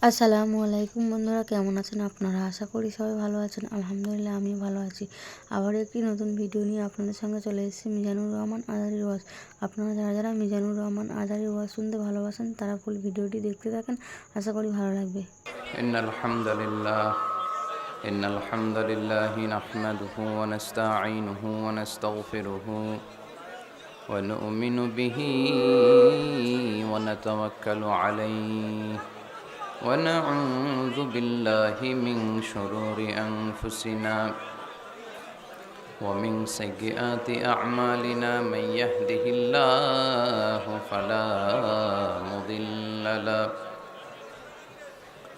আসসালামু আলাইকুম বন্ধুরা, কেমন আছেন আপনারা? আশা করি সবাই ভালো আছেন। আলহামদুলিল্লাহ আমিও ভালো আছি। আবার একটি নতুন ভিডিও নিয়ে আপনাদের সঙ্গে চলে এসেছি মিজানুর রহমান আজারির ওয়াজ। আপনারা যারা যারা মিজানুর রহমান আজারির ওয়াজ শুনতে ভালোবাসেন তারা ফুল ভিডিওটি দেখতে থাকেন, আশা করি ভালো লাগবে। ইন্নাল হামদুলিল্লাহ নাহমাদুহু ওয়া নাস্তাঈনুহু ওয়া নাস্তাগফিরুহু ওয়া নু'মিনু বিহি ওয়া নাতাওয়াক্কালু আলাইহি ওয়া নাউযু বিল্লাহি মিন শুরুরি আনফুসিনা ওয়া মিন সাইয়্যিআতি আ'মালিনা মান ইয়াহদিহিল্লাহু ফালা মুদিল্লা লাহু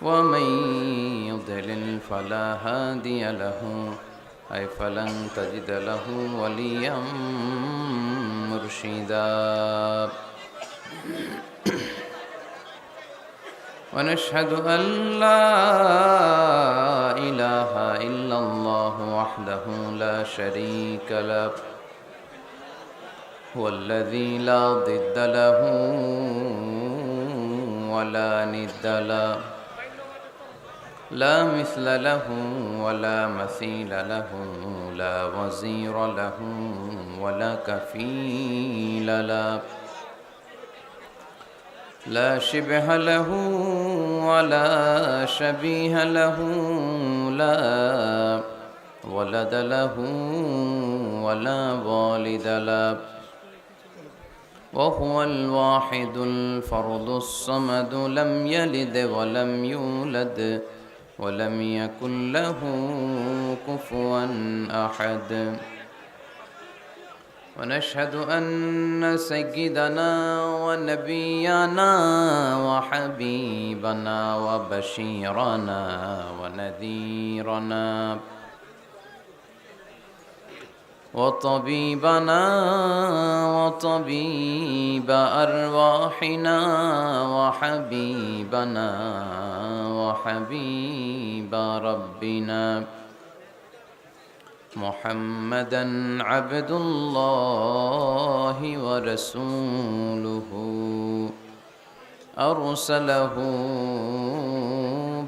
ومن يضلل فلا هادي له أي فلن تجد له وليا مرشدا ونشهد أن لا إله إلا الله وحده لا شريك له هو الذي لا ضد له ولا ند له لا مثل له ولا مثيل له لا وزير له ولا كفيل له لا شبه له ولا شبيه له لا ولد له ولا والد له وهو الواحد الفرد الصمد لم يلد ولم يولد ولم يكن له كفوا أحد ونشهد أن سيدنا ونبينا وحبيبنا وبشيرنا ونذيرنا وطبيبنا وطبيب أرواحنا وحبيبنا وحبيب ربنا محمدا عبد الله ورسوله أرسله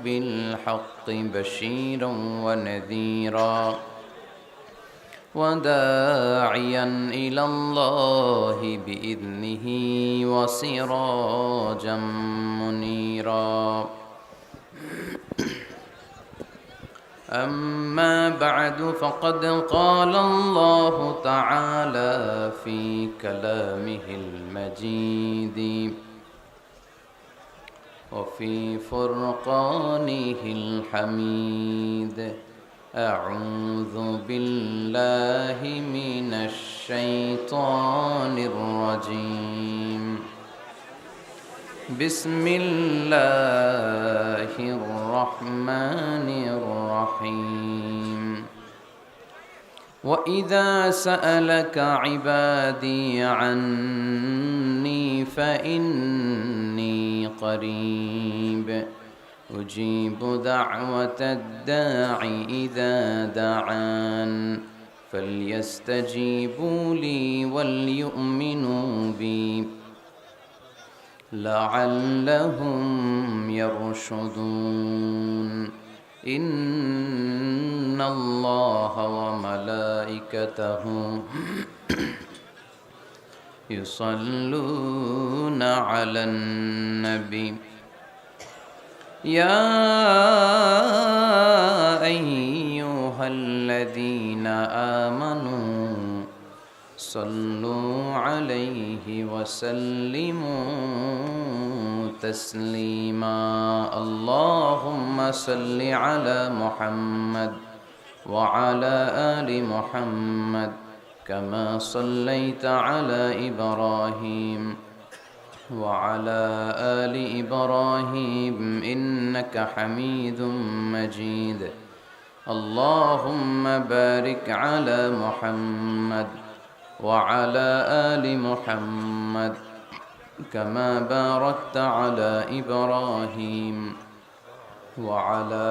بالحق بشيرا ونذيرا وداعيا إلى الله بإذنه وسراجا منيرا أما بعد فقد قال الله تعالى في كلامه المجيد وفي فرقانه الحميد أعوذ بالله من الشيطان الرجيم بسم الله الرحمن الرحيم وإذا سألك عبادي عني فإني قريب أجيب دعوة الداع إذا دعان فليستجيبوا لي وليؤمنوا بي لعلهم يرشدون إن الله وملائكته يصلون على النبي يا أيها الذين آمنوا صلوا عليه وسلموا تسليما اللهم صل على محمد وعلى آل محمد كما صليت على إبراهيم وعلى آل إبراهيم إنك حميد مجيد اللهم بارك على محمد وعلى آل محمد كما باركت على إبراهيم وعلى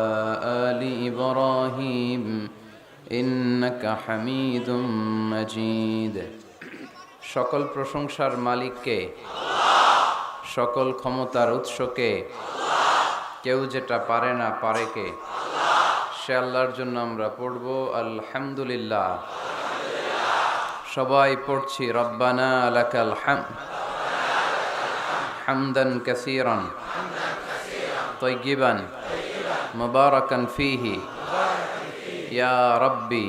آل إبراهيم إنك حميد مجيد সকল প্রশংসার মালিক কে? সকল ক্ষমতার উৎস কে? কেউ যেটা পারে না, পারে কে? সে আল্লাহর জন্য আমরা পড়ব আলহামদুলিল্লাহ। সবাই পড়ছি রব্বানা লাকাল হামদ হামদান কাসীরান তাইয়িবান মুবারাকান ফীহি ইয়া রাব্বি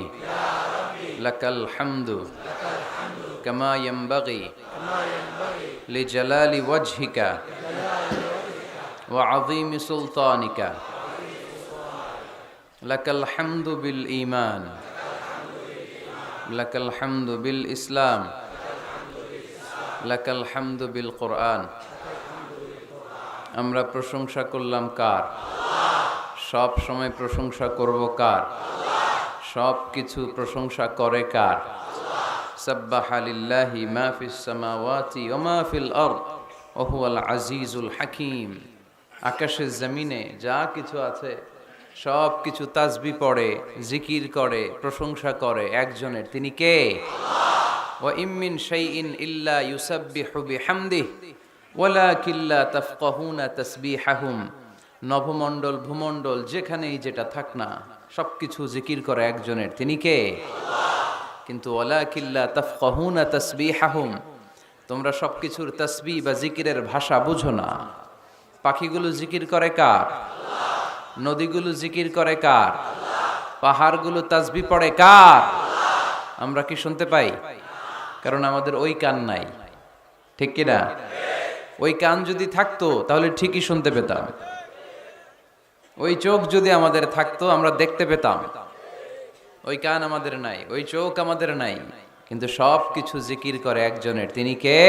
লাকাল হামদু কামা ইয়ানবাগি লিজালালি ওয়াজহিকা ওয়া আযীমি সুলতানিকা লাকাল হামদু বিল ঈমান লাকাল হামদু বিল ইসলাম লাকাল হামদু বিল কোরআন। আমরা প্রশংসা করলাম কার? সব সময় প্রশংসা করব কার? সব কিছু প্রশংসা করে কার? সাব্বাহা লিল্লাহি মা ফিস সামাওয়াতি ওয়া মা ফিল আরদ ওয়া হুয়াল আজিজুল হাকীম। আকাশের জমিনে যা কিছু আছে সব কিছু তাসবিহ পড়ে, জিকির করে, প্রশংসা করে একজনের, তিনি কে? ওয়া ইম মিন শাইইন ইল্লা ইউসাব্বিহু বিহামদিহি ওয়ালাকিন লা তাফকাহুনা তাসবিহাহুম। নভমণ্ডল ভূমণ্ডল যেখানেই যেটা থাক না সবকিছু জিকির করে একজনের, তিনি কে? কিন্তু ওয়ালাকিন লা তাফকাহুনা তাসবিহাহুম, তোমরা সবকিছুর তাসবিহ বা জিকিরের ভাষা বুঝো না। পাখিগুলো জিকির করে কার? নদীগুলো জিকির করে কার? পাহাড়গুলো তাসবিহ পড়ে কার? আমরা কি শুনতে পাই? কারণ আমাদের ওই কান নাই, ঠিক কি না? ওই কান যদি থাকতো তাহলে ঠিকই শুনতে পেতাম। ওই চোখ যদি আমাদের থাকতো আমরা দেখতে পেতাম। ওই কান আমাদের নাই, ওই চোখ আমাদের নাই, কিন্তু সব কিছু জিকির করে একজনের, তিনি কে?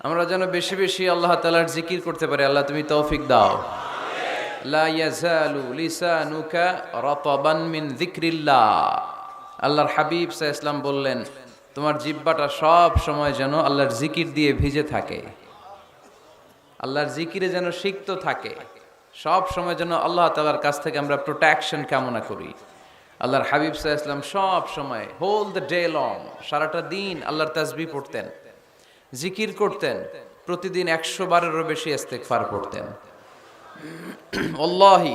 আমরা যেন বেশি বেশি আল্লাহ তাআলার জিকির করতে পারি। আল্লাহ তুমি তৌফিক দাও। লা ইয়াজালু লিসানুকা রাতাবান মিন যিকরিল্লাহ। আল্লাহর হাবিব সাল্লাল্লাহু আলাইহি ওয়াসাল্লাম বললেন, তোমার জিহ্বাটা সব সময় যেন আল্লাহর জিকির দিয়ে ভিজে থাকে, আল্লাহর জিকিরে যেন সিক্ত থাকে। সব সময় যেন আল্লাহ তাআলার কাছ থেকে আমরা প্রোটেকশন কামনা করি। আল্লাহর হাবিব সাল্লাল্লাহু আলাইহি ওয়াসাল্লাম সব সময় হোল দ্য ডে লং, সারাটা দিন আল্লাহর তাসবিহ পড়তেন, জিকির করতেন, প্রতিদিন 100 বারেরও বেশি ইস্তেগফার পড়তেন। ওয়াল্লাহি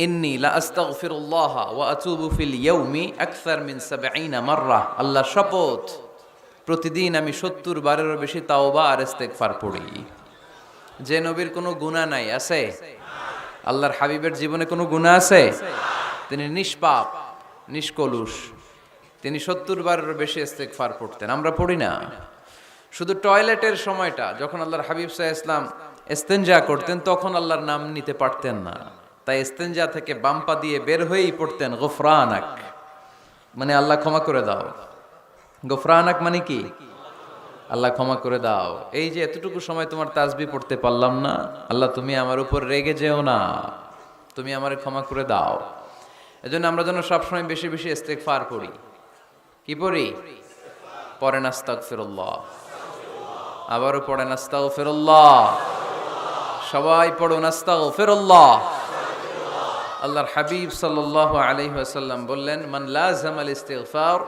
ইন্নী লা আস্তাগফিরুল্লাহ ওয়া আতুবু ফিল ইয়াউমি আকসার মিন 70 মাররা। আল্লাহ শপথ, প্রতিদিন আমি 70 বারেরও বেশি তাওবা আর ইস্তেগফার পড়ি। যে নবীর কোনো গুনাহ নাই, আছে? আল্লাহর হাবিবের জীবনে কোনো গুনাহ আছে? তিনি নিষ্পাপ, নিষ্কলুষ, তিনি 70 বারেরও বেশি ইস্তেগফার পড়তেন। আমরা পড়ি না। শুধু টয়লেটের সময়টা যখন আল্লাহর হাবিব সাল্লাল্লাহু আলাইহি ওয়াসাল্লাম ইস্তেনজা করতেন তখন আল্লাহর নাম নিতে পারতেন না, তাই ইস্তেনজা থেকে বাম্পা দিয়ে বের হয়েই পড়তেন গফরানাক, মানে আল্লাহ ক্ষমা করে দাও। গফরানাক মানে কি? আল্লাহ ক্ষমা করে দাও। এই যে এতটুকু সময় তোমার তাসবিহ পড়তে পারলাম না, আল্লাহ তুমি আমার উপর রেগে যেও না, তুমি আমারে ক্ষমা করে দাও। এজন্য আমরা যেন সবসময় বেশি বেশি ইস্তেগফার পড়ি। কি পড়ি? পড়েন আস্তাগফিরুল্লাহ, আবারও পড়েন আস্তাগফিরুল্লাহ, সবাই পড়ুন আস্তাগফিরুল্লাহ। আল্লাহর হাবিব সাল্লাল্লাহু আলাইহি ওয়াসাল্লাম বললেন, মান লাযামাল ইস্তিগফার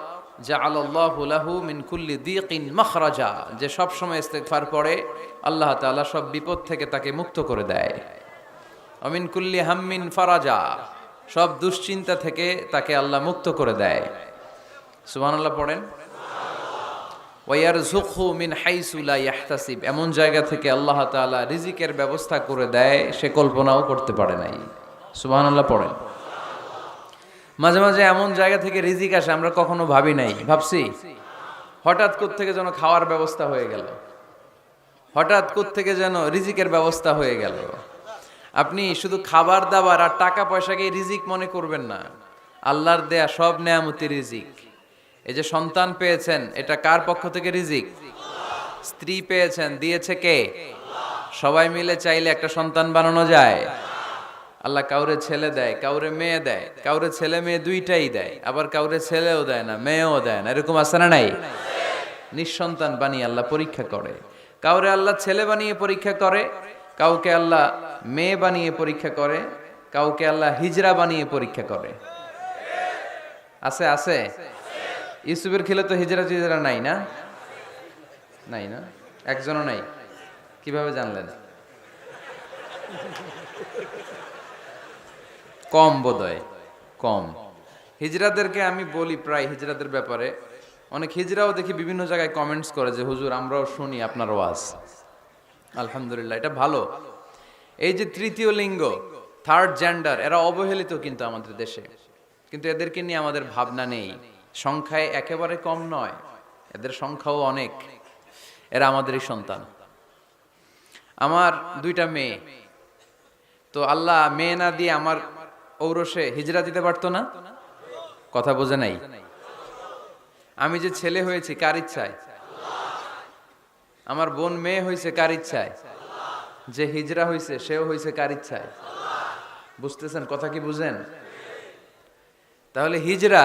জাআলাল্লাহু লাহু মিন কুল্লি দীকিন মাখরাজা। যে সব সময় ইস্তিগফার পড়ে আল্লাহ তাআলা সব বিপদ থেকে তাকে মুক্ত করে দেয়। ওয়া মিন কুল্লি হাম্মিন ফারাজা, সব দুশ্চিন্তা থেকে তাকে আল্লাহ মুক্ত করে দেয়। সুবহানাল্লাহ পড়েন। ওয়ারযুকহু মিন হাইসু লা ইয়াহতাসিব, এমন জায়গা থেকে আল্লাহ তাআলা রিজিকের ব্যবস্থা করে দেয় সে কল্পনাও করতে পারে নাই। সুবহানাল্লাহ পড়েন। মাঝে মাঝে এমন জায়গা থেকে রিজিক আসে আমরা কখনো ভাবি নাই, ভাবছি? হঠাৎ কোত্থেকে যেন খাওয়ার ব্যবস্থা হয়ে গেল, হঠাৎ কোত্থেকে যেন রিজিকের ব্যবস্থা হয়ে গেল। আপনি শুধু খাবার দাবার আর টাকা পয়সাকে রিজিক মনে করবেন না, আল্লাহর দেয়া সব নেয়ামতি রিজিক। এই যে সন্তান পেয়েছেন, এটা কার পক্ষ থেকে রিজিক? স্ত্রী পেয়েছেন, দিয়েছে কে? সবাই মিলে চাইলে একটা সন্তান বানানো যায়। আল্লাহ কাউরে ছেলে দেয়, কাউরে মেয়ে দেয়, কাউরে ছেলে মেয়ে দুইটাই দেয়, আবার কাউরে ছেলেও দেয় না, মেয়েও দেয় না, এরকম আছে না নাই? নিঃসন্তান বানিয়ে আল্লাহ পরীক্ষা করে। কাউরে আল্লাহ ছেলে বানিয়ে পরীক্ষা করে, কাউকে আল্লাহ মেয়ে বানিয়ে পরীক্ষা করে, কাউকে আল্লাহ হিজরা বানিয়ে পরীক্ষা করে। আছে আছে? ইউসুফের খিলে তো হিজরা টিজরা নাই না? নাই না? একজনও নাই। কিভাবে জানলেন? কম বোধহয়, কম। হিজড়াদেরকে আমি বলি প্রায় হিজড়াদের ব্যাপারে, অনেক হিজড়াও দেখি বিভিন্ন জায়গায় কমেন্টস করে যে হুজুর আমরাও শুনি আপনার ওয়াজ। আলহামদুলিল্লাহ, এটা ভালো। এই যে তৃতীয় লিঙ্গ, থার্ড জেন্ডার, এরা অবহেলিত কিন্তু আমাদের দেশে, কিন্তু এদেরকে নিয়ে আমাদের ভাবনা নেই। সংখ্যায় একেবারে কম নয়, এদের সংখ্যাও অনেক। এরা আমাদেরই সন্তান। আমার দুইটা মেয়ে, তো আল্লাহ মেয়ে না দিয়ে আমার ঔরসে হিজরা দিতে পারতো না? কথা বোঝে নাই? আমি যে ছেলে হয়েছি কার ইচ্ছায়? আমার বোন মেয়ে হয়েছে কার ইচ্ছায়? যে হিজরা হয়েছে সেও হয়েছে কার ইচ্ছায়? বুঝতেছেন কথা কি বুঝেন? তাহলে হিজরা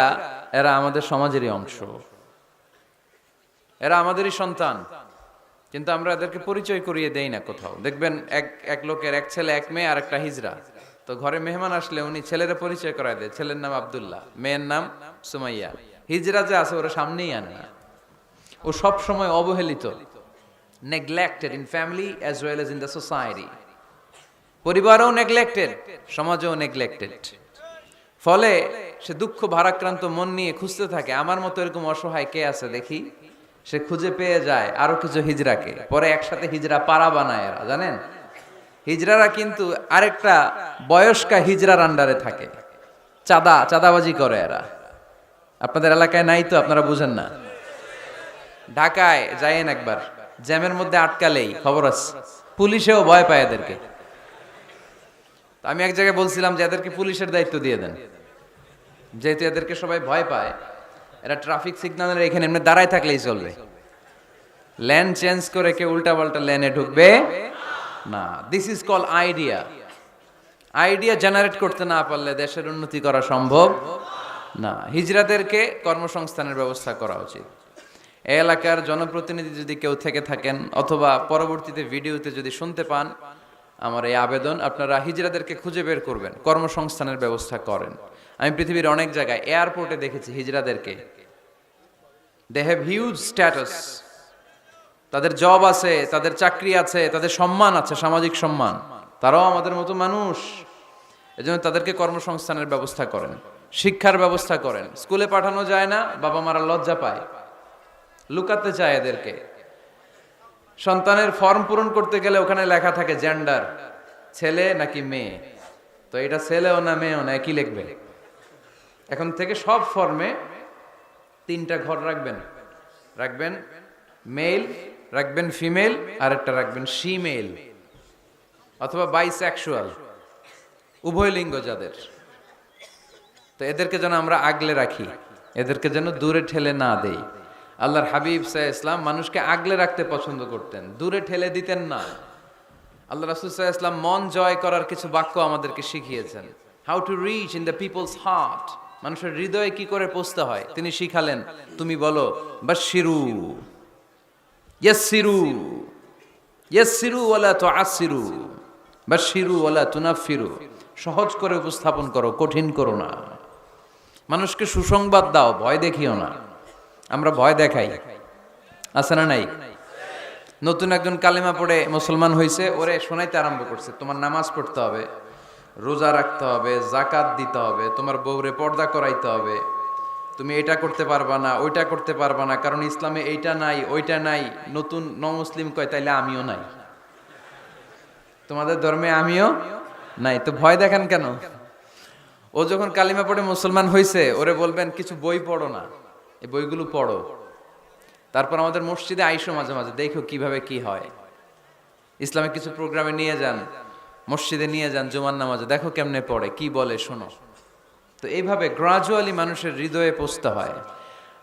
এরা আমাদের সমাজেরই অংশ, এরা আমাদেরই সন্তান, কিন্তু আমরা এদেরকে পরিচয় করিয়ে দেই না কোথাও। দেখবেন এক লোকের এক ছেলে এক মেয়ে আর একটা হিজরা, তো ঘরে মেহমান আসলে উনি ছেলেরা পরিচয় করায় দেয়, ছেলের নাম আব্দুল্লাহ, মেয়ের নাম সুমাইয়া। হিজরা যে আছে ওরা সামনেই আনে না। ও সব সময় অবহেলিত, neglected in family as well as in the society. পরিবারও নেগলেক্টেড, সমাজও নেগলেক্টেড। ফলে সে দুঃখ ভারাক্রান্ত মন নিয়ে খুঁজতে থাকে, আমার মতো এরকম অসহায় কে আছে দেখি। সে খুঁজে পেয়ে যায় আরো কিছু হিজড়াকে, পরে একসাথে হিজড়া পাড়া বানায় এরা, জানেন? হিজড়ারা কিন্তু আরেকটা বয়স্কা হিজড়ার আন্ডারে থাকে, চাঁদাবাজি করে এরা। আপনাদের এলাকায় নাই তো, আপনারা বুঝেন না। ঢাকায় যাইয়েন একবার, জ্যামের মধ্যে আটকালেই খবর আছে, পুলিশেও ভয় পায় এদেরকে। আমি এক জায়গায় বলছিলাম যে এদেরকে পুলিশের দায়িত্ব দিয়ে দেন, যেহেতু এদেরকে সবাই ভয় পায়। এরা ট্রাফিক সিগন্যালের এখানে এমনি দাঁড়ায় থাকলেই চলবে, লেন চেঞ্জ করে কেউ উল্টা পাল্টা লেনে ঢুকবে না। This is call idea. Idea generate করতে না পারলে দেশের উন্নতি করা সম্ভব না। হিজড়াদেরকে কর্মসংস্থানের ব্যবস্থা করা উচিত। এই এলাকার জনপ্রতিনিধি যদি কেউ থেকে থাকেন, অথবা পরবর্তীতে ভিডিওতে যদি শুনতে পান, আমার এই আবেদন, আপনারা হিজড়াদেরকে খুঁজে বের করবেন, কর্মসংস্থানের ব্যবস্থা করেন। আমি পৃথিবীর অনেক জায়গায় এয়ারপোর্টে দেখেছি হিজড়াদেরকে, দে হ্যাভ হিউজ স্ট্যাটাস, তাদের জব আছে, তাদের চাকরি আছে, তাদের সম্মান আছে, সামাজিক সম্মান। তারাও আমাদের মতো মানুষ, এজন্য তাদেরকে কর্মসংস্থানের ব্যবস্থা করেন, শিক্ষার ব্যবস্থা করেন। স্কুলে পাঠানো যায় না, বাবা মারা লজ্জা পায়, লুকাতে চায় এদেরকে। সন্তানের ফর্ম পূরণ করতে গেলে ওখানে লেখা থাকে জেন্ডার, ছেলে নাকি মেয়ে, তো এটা ছেলেও না মেয়েও না, একই লিখবে। এখন থেকে সব ফর্মে 3টা ঘর রাখবেন মেল, রাখবেন ফিমেল, আর একটা রাখবেন শিমেল অথবা বাইসেক্সুয়াল, উভয় লিঙ্গ যাদের। তো এদেরকে যেন আমরা আগলে রাখি, এদেরকে যেন দূরে ঠেলে না দেই। আল্লাহর হাবিব সাল্লাল্লাহু আলাইহি ওয়াসাল্লাম মানুষকে আগলে রাখতে পছন্দ করতেন, দূরে ঠেলে দিতেন না। আল্লাহ রাসূল সাল্লাল্লাহু আলাইহি ওয়াসাল্লাম মন জয় করার কিছু বাক্য আমাদেরকে শিখিয়েছেন, how to reach in the people's heart, মানুষের হৃদয়ে কি করে পৌঁছতে হয় তিনি শিখালেন। তুমি বলো বাশশিরু, ইয়াসসিরু, ইয়াসসিরু ওয়ালা তুআসসিরু, বাশশিরু ওয়ালা তুনাফফিরু, সহজ করে উপস্থাপন করো, কঠিন করো না। মানুষকে সুসংবাদ দাও, ভয় দেখিও না। আমরা ভয় দেখাই, আছে না নাই? নতুন একজন কালেমা পড়ে মুসলমান হয়েছে, ওরে শোনাইতে আরম্ভ করছে, তোমার নামাজ পড়তে হবে, রোজা রাখতে হবে, যাকাত দিতে হবে, তোমার বউরে পর্দা করাইতে হবে, তুমি এটা করতে পারবা না, ওইটা করতে পারবা না, কারণ ইসলামে এইটা নাই ওইটা নাই। নতুন মুসলিম কয় তাইলে আমিও নাই, তোমাদের ধর্মে আমিও নাই, তো ভয় দেখান কেন? ও যখন কালিমা পড়ে মুসলমান হয়েছে, ওরে বলবেন কিছু বই পড়ো না, এই বইগুলো পড়ো, তারপর আমাদের মসজিদে আইসো মাঝে মাঝে, দেখো কিভাবে কি হয়। ইসলামিক কিছু প্রোগ্রামে নিয়ে যান, মসজিদে নিয়ে যান, জুমার নামাজে দেখো কেমনে পড়ে, কি বলে শোনো। তো এইভাবে গ্রাজুয়ালি মানুষের হৃদয়ে পৌঁছতে হয়।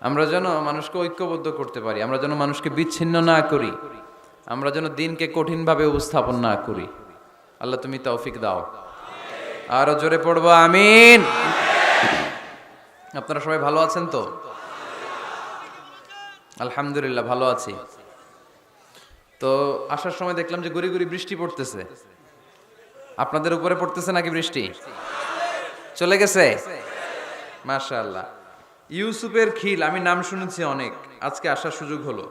আমরা যেন মানুষকে ঐক্যবদ্ধ করতে পারি, আমরা যেন মানুষকে বিচ্ছিন্ন না করি, আমরা যেন দিনকে কঠিনভাবে উপস্থাপন না করি। আল্লাহ তুমি তৌফিক দাও। আরো জোরে পড়বো আমিন। আপনারা সবাই ভালো আছেন তো? আলহামদুলিল্লাহ ভালো আছি। তো আসার সময় দেখলাম যে গুড়ি গুড়ি বৃষ্টি পড়তেছে। আপনাদের উপরে পড়তেছে নাকি বৃষ্টি? চলে গেছে? মাশাআল্লাহ। ইউসুফের খিল, আমি নাম শুনেছি অনেক, আজকে আসার সুযোগ হলো।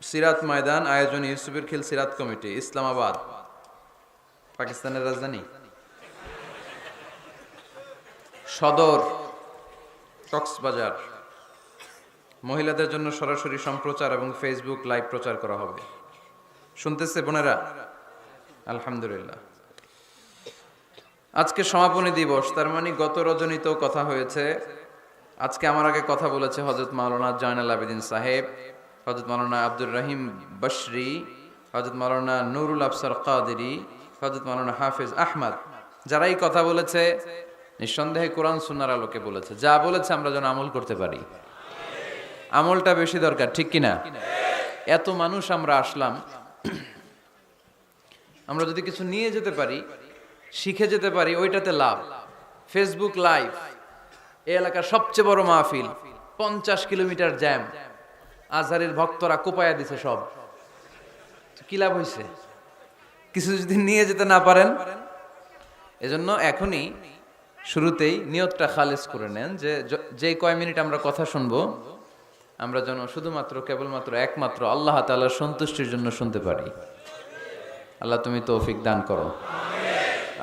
সিরাত ময়দান আয়োজন ইউসুফের খিল সিরাত কমিটি, ইসলামাবাদ। পাকিস্তানের রাজধানী সদর কক্সবাজার। মহিলাদের জন্য সরাসরি সম্প্রচার এবং ফেসবুক লাইভ প্রচার করা হবে। শুনতেছে বোনেরা? আলহামদুলিল্লাহ। আজকে সমাপনী দিবস, তার মানে গত রজনীতেও কথা হয়েছে। আজকে আমার আগে কথা বলেছে হযরত মাওলানা জয়নাল আবেদিন সাহেব, হযরত মাওলানা আব্দুর রহিম বশরি, হযরত মাওলানা নুরুল আফসার কাদেরী, হযরত মাওলানা হাফেজ আহমদ। যারা এই কথা বলেছে নিঃসন্দেহে কোরআন সুন্নাহর আলোকে বলেছে। যা বলেছে আমরা যেন আমল করতে পারি। আমলটা বেশি দরকার, ঠিক কিনা? এত মানুষ আমরা আসলাম, আমরা যদি কিছু নিয়ে যেতে পারি, শিখে যেতে পারি, ওইটাতে লাভ। ফেসবুক লাইভ, এই এলাকার সবচেয়ে বড় মাহফিল, 50 কিলোমিটার জ্যাম, আজহারের ভক্তরা কোপায়া দিছে সব। কি লাভ হয়েছে? কিছু যদি নিয়ে যেতে না পারেন, এজন্য এখনই শুরুতেই নিয়তটা খালেস করে নেন যে কয় মিনিট আমরা কথা শুনবো, আমরা যেন শুধুমাত্র কেবলমাত্র একমাত্র আল্লাহ তাআলার সন্তুষ্টির জন্য শুনতে পারি। আল্লাহ তুমি তৌফিক দান করো।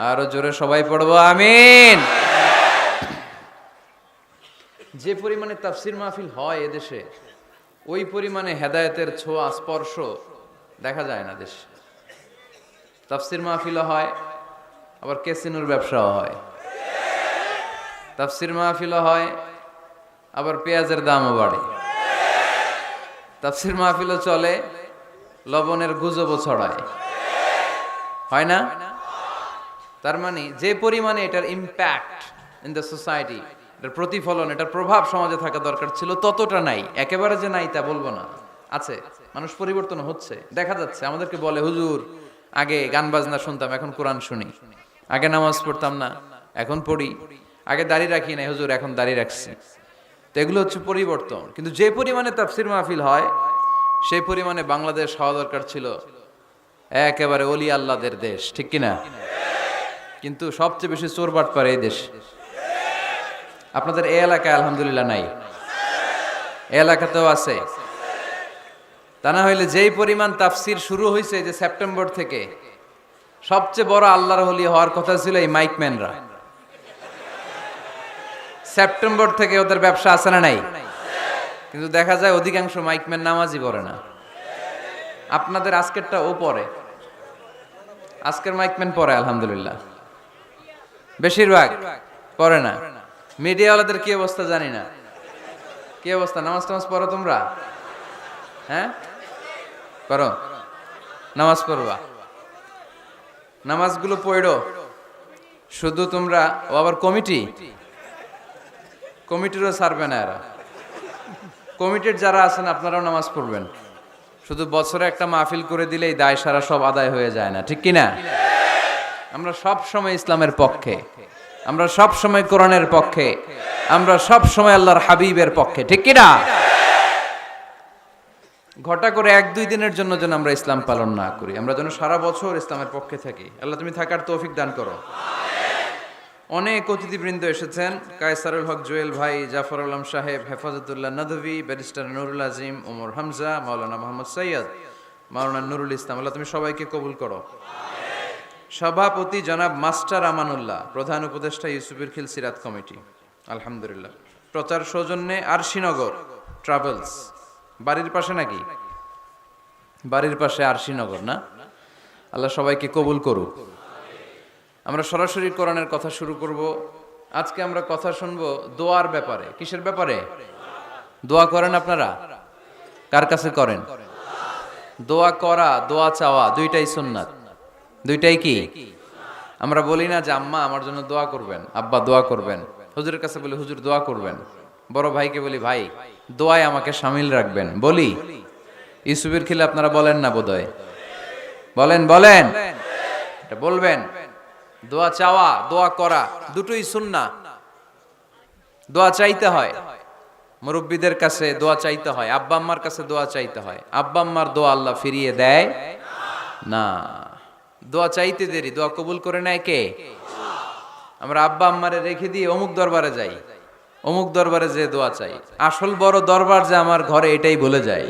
আরো জোরে সবাই পড়বো আমিন। যে পরিমাণে তাফসির মাহফিল হয় এদেশে, ওই পরিমাণে হেদায়েতের ছোঁয়া স্পর্শ দেখা যায় না দেশে। তাফসির মাহফিলও হয়, আবার ক্যাসিনোর ব্যবসাও হয়। তাফসির মাহফিলও হয়, আবার পেঁয়াজের দামও বাড়ে। তাফসির মাহফিলও চলে, লবণের গুজবও ছড়ায়, হয় না? তার মানে যে পরিমাণে এটার ইম্প্যাক্ট ইন দ্য সোসাইটি, এটার প্রতিফলন, এটার প্রভাব সমাজে থাকা দরকার ছিল, ততটা নাই। একেবারে যে নাই তা বলবো না, আছে। মানুষ পরিবর্তন হচ্ছে, দেখা যাচ্ছে। আমাদেরকে বলে, হুজুর আগে গান বাজনা শুনতাম, এখন কোরআন শুনি। আগে নামাজ পড়তাম না, এখন পড়ি। আগে দাড়ি রাখি না, হুজুর এখন দাড়ি রাখছি। তো এগুলো হচ্ছে পরিবর্তন। কিন্তু যে পরিমাণে তাফসির মাহফিল হয়, সেই পরিমাণে বাংলাদেশ হওয়া দরকার ছিল একেবারে ওলি আল্লাহদের দেশ, ঠিক কিনা? কিন্তু সবচেয়ে বেশি চোর বাটপার এই দেশ। আপনাদের এই এলাকায় আলহামদুলিল্লাহ নাই? এই এলাকাতেও আছে। তা না হইলে যেই পরিমাণ তাফসির শুরু হয়েছে যে সেপ্টেম্বর থেকে, সবচেয়ে বড় আল্লাহর ওলি হওয়ার কথা ছিল এই মাইকম্যানরা। সেপ্টেম্বর থেকে ওদের ব্যবসা আছে না নাই? কিন্তু দেখা যায় অধিকাংশ মাইকম্যান নামাজই পড়ে না। আপনাদের আজকেরটা ও পড়ে, আজকের মাইকম্যান পড়ে আলহামদুলিল্লাহ, বেশিরভাগ পড়ে না। মিডিয়াওয়ালাদের কি অবস্থা জানি না, কি অবস্থা? নামাজ টামাজ পড়ো তোমরা? হ্যাঁ পড়ো, নামাজ পড়বা, নামাজগুলো পড়ো। শুধু তোমরা, ও আবার কমিটিরও ছাড়বে না এরা। কমিটির যারা আছেন আপনারাও নামাজ পড়বেন। শুধু বছরে একটা মাহফিল করে দিলেই দায় সারা সব আদায় হয়ে যায় না, ঠিক কিনা? আমরা সব সময় ইসলামের পক্ষে, আমরা সব সময় কোরআনের পক্ষে, আমরা সব সময় আল্লাহর হাবিবের পক্ষে, ঠিক কিনা? ঘটা করে 1-2 দিনের জন্য যেন আমরা ইসলাম পালন না করি, আমরা যেন সারা বছর ইসলামের পক্ষে থাকি। আল্লাহ তুমি থাকার তৌফিক দান করো। অনেক অতিথিবৃন্দ এসেছেন। কায়সারুল হক জুয়েল ভাই, জাফর আলম সাহেব, হেফাজতুল্লাহ নদভী, ব্যারিস্টার নুরুল আজিম, ওমর হামজা, মাওলানা মোহাম্মদ সৈয়দ, মাওলানা নুরুল ইসলাম। আল্লাহ তুমি সবাইকে কবুল করো। সভাপতি জনাব মাস্টার আমানুল্লাহ, প্রধান উপদেষ্টা ইউসুফের খিল সিরাত কমিটি, আলহামদুলিল্লাহ। প্রচার সৌজন্যে আরশিনগর ট্রাভেলস, বাড়ির পাশে নাকি? বাড়ির পাশে আরশিনগর না? আল্লাহ সবাইকে কবুল করুক। আমরা সরাসরি কোরআনের কথা শুরু করব। আজকে আমরা কথা শুনবো দোয়ার ব্যাপারে। কিসের ব্যাপারে? দোয়া করেন আপনারা? কার কাছে করেন? দোয়া করা, দোয়া চাওয়া দুইটাই সুন্নাত। দুইটাই কি? আমরা বলি না যে আম্মা আমার জন্য দোয়া করবেন, আব্বা দোয়া করবেন। হুজুরের কাছে বলি হুজুর দোয়া করবেন। বড় ভাইকে বলি ভাই দোয়ায় আমাকে শামিল রাখবেন, বলি। ইউসুফের খিলে আপনারা বলেন না বোধহয়? বলেন বলেন, এটা বলবেন। দোয়া চাওয়া, দোয়া করা দুটোই সুন্নাহ। দোয়া চাইতে হয়, মুরব্বীদের কাছে দোয়া চাইতে হয়, আব্বা আম্মার কাছে দোয়া চাইতে হয়। আব্বা আম্মার দোয়া আল্লাহ ফিরিয়ে দেয় না। দোয়া চাইতে দেরি, দোয়া কবুল করে নেয় কে? আমরা আব্বা আম্মারে রেখে দিয়ে অমুক দরবারে যাই, অমুক দরবারে যে দোয়া চাই। আসল বড় দরবার যে আমার ঘরে, এটাই ভুলে যাই।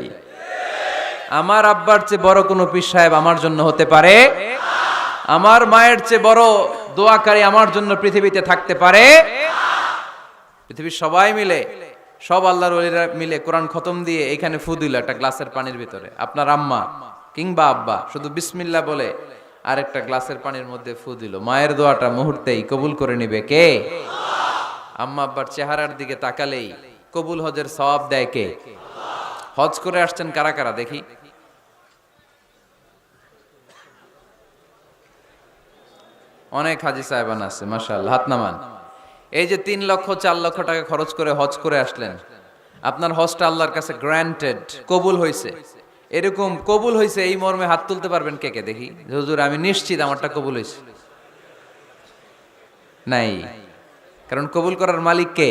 আমার আব্বার চেয়ে বড় কোনো পীর সাহেব আমার জন্য হতে পারে? আমার মায়ের চেয়ে বড় দোয়াকারী আমার জন্য পৃথিবীতে থাকতে পারে? পৃথিবীর সবাই মিলে, সব আল্লাহর ওলিরা মিলে কোরআন খতম দিয়ে এখানে ফু দিল একটা গ্লাসের পানির ভিতরে। আপনার আম্মা কিংবা আব্বা শুধু বিসমিল্লাহ বলে আরেকটা গ্লাসের পানির মধ্যে ফু দিল, মায়ের দোয়াটা মুহূর্তেই কবুল করে নিবে কে? আম্মা আব্বার চেহারার দিকে তাকালেই কবুল হজের সওয়াব দেয় কে? হজ করে আসছেন কারা কারা দেখি? অনেক হাজি সাহেবান আছে, মাশাআল্লাহ, হাত নামান। এই যে 3 লক্ষ 4 লক্ষ টাকা খরচ করে হজ করে আসলেন, আপনার হজটা আল্লাহর কাছে গ্র্যান্টেড, কবুল হয়েছে। এরকম কবুল হয়েছে এই মর্মে হাত তুলতে পারবেন কে কে দেখি? হুজুর আমি নিশ্চিত আমারটা কবুল হয়েছে। নাই, কারণ কবুল করার মালিক কে?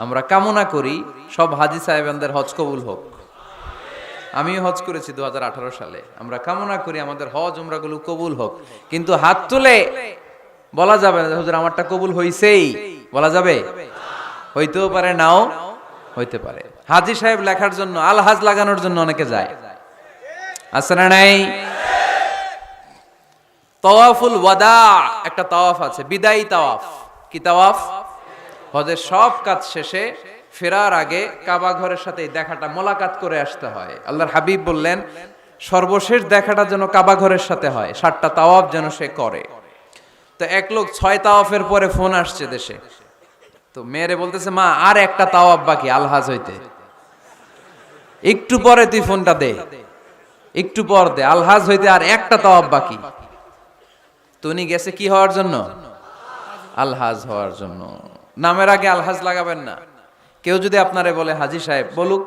আমরা কামনা করি সব হাজি সাহেবানদের হজ কবুল হোক। আমিও হজ করেছি 2018 সালে। আমরা কামনা করি আমাদের হজ উমরাগুলো কবুল হোক, কিন্তু হাত তুলে বলা যাবে না হুজুর আমারটা কবুল হইছেই, বলা যাবে? হইতেও পারে, নাও হইতে পারে। হাজি সাহেব লেখার জন্য, আল হাজ লাগানোর জন্য অনেকে যায়, আছে না নাই? তাওয়াফুল ওয়াদা একটা তাওয়াফ আছে, বিদায়ী তাওয়াফ। কি তাওয়াফ? হজের সব কাজ শেষে ফেরার আগে কাবা ঘরের সাথে দেখাটা, মোলাকাত করে আসতে হয়। আল্লাহর হাবিব বললেন সর্বশেষ দেখাটা যেন কাবা ঘরের সাথে হয়, 7টা তাওয়াফ যেন সে করে। তো এক লোক 6 তাওয়াফের পরে ফোন আসছে দেশে, তো মেয়েরে বলতেছে মা আর একটা তাওয়াফ বাকি আলহাজ হইতে, একটু পরে তুই ফোনটা দে, একটু পর দে, আলহাজ হইতে আর একটা তাওয়াফ বাকি। তো উনি গেছে কি হওয়ার জন্য? আলহাজ হওয়ার জন্য। নামের আগে আলহাজ লাগাবেন না। কেউ যদি আপনারে বলে হাজি সাহেব, বলুক,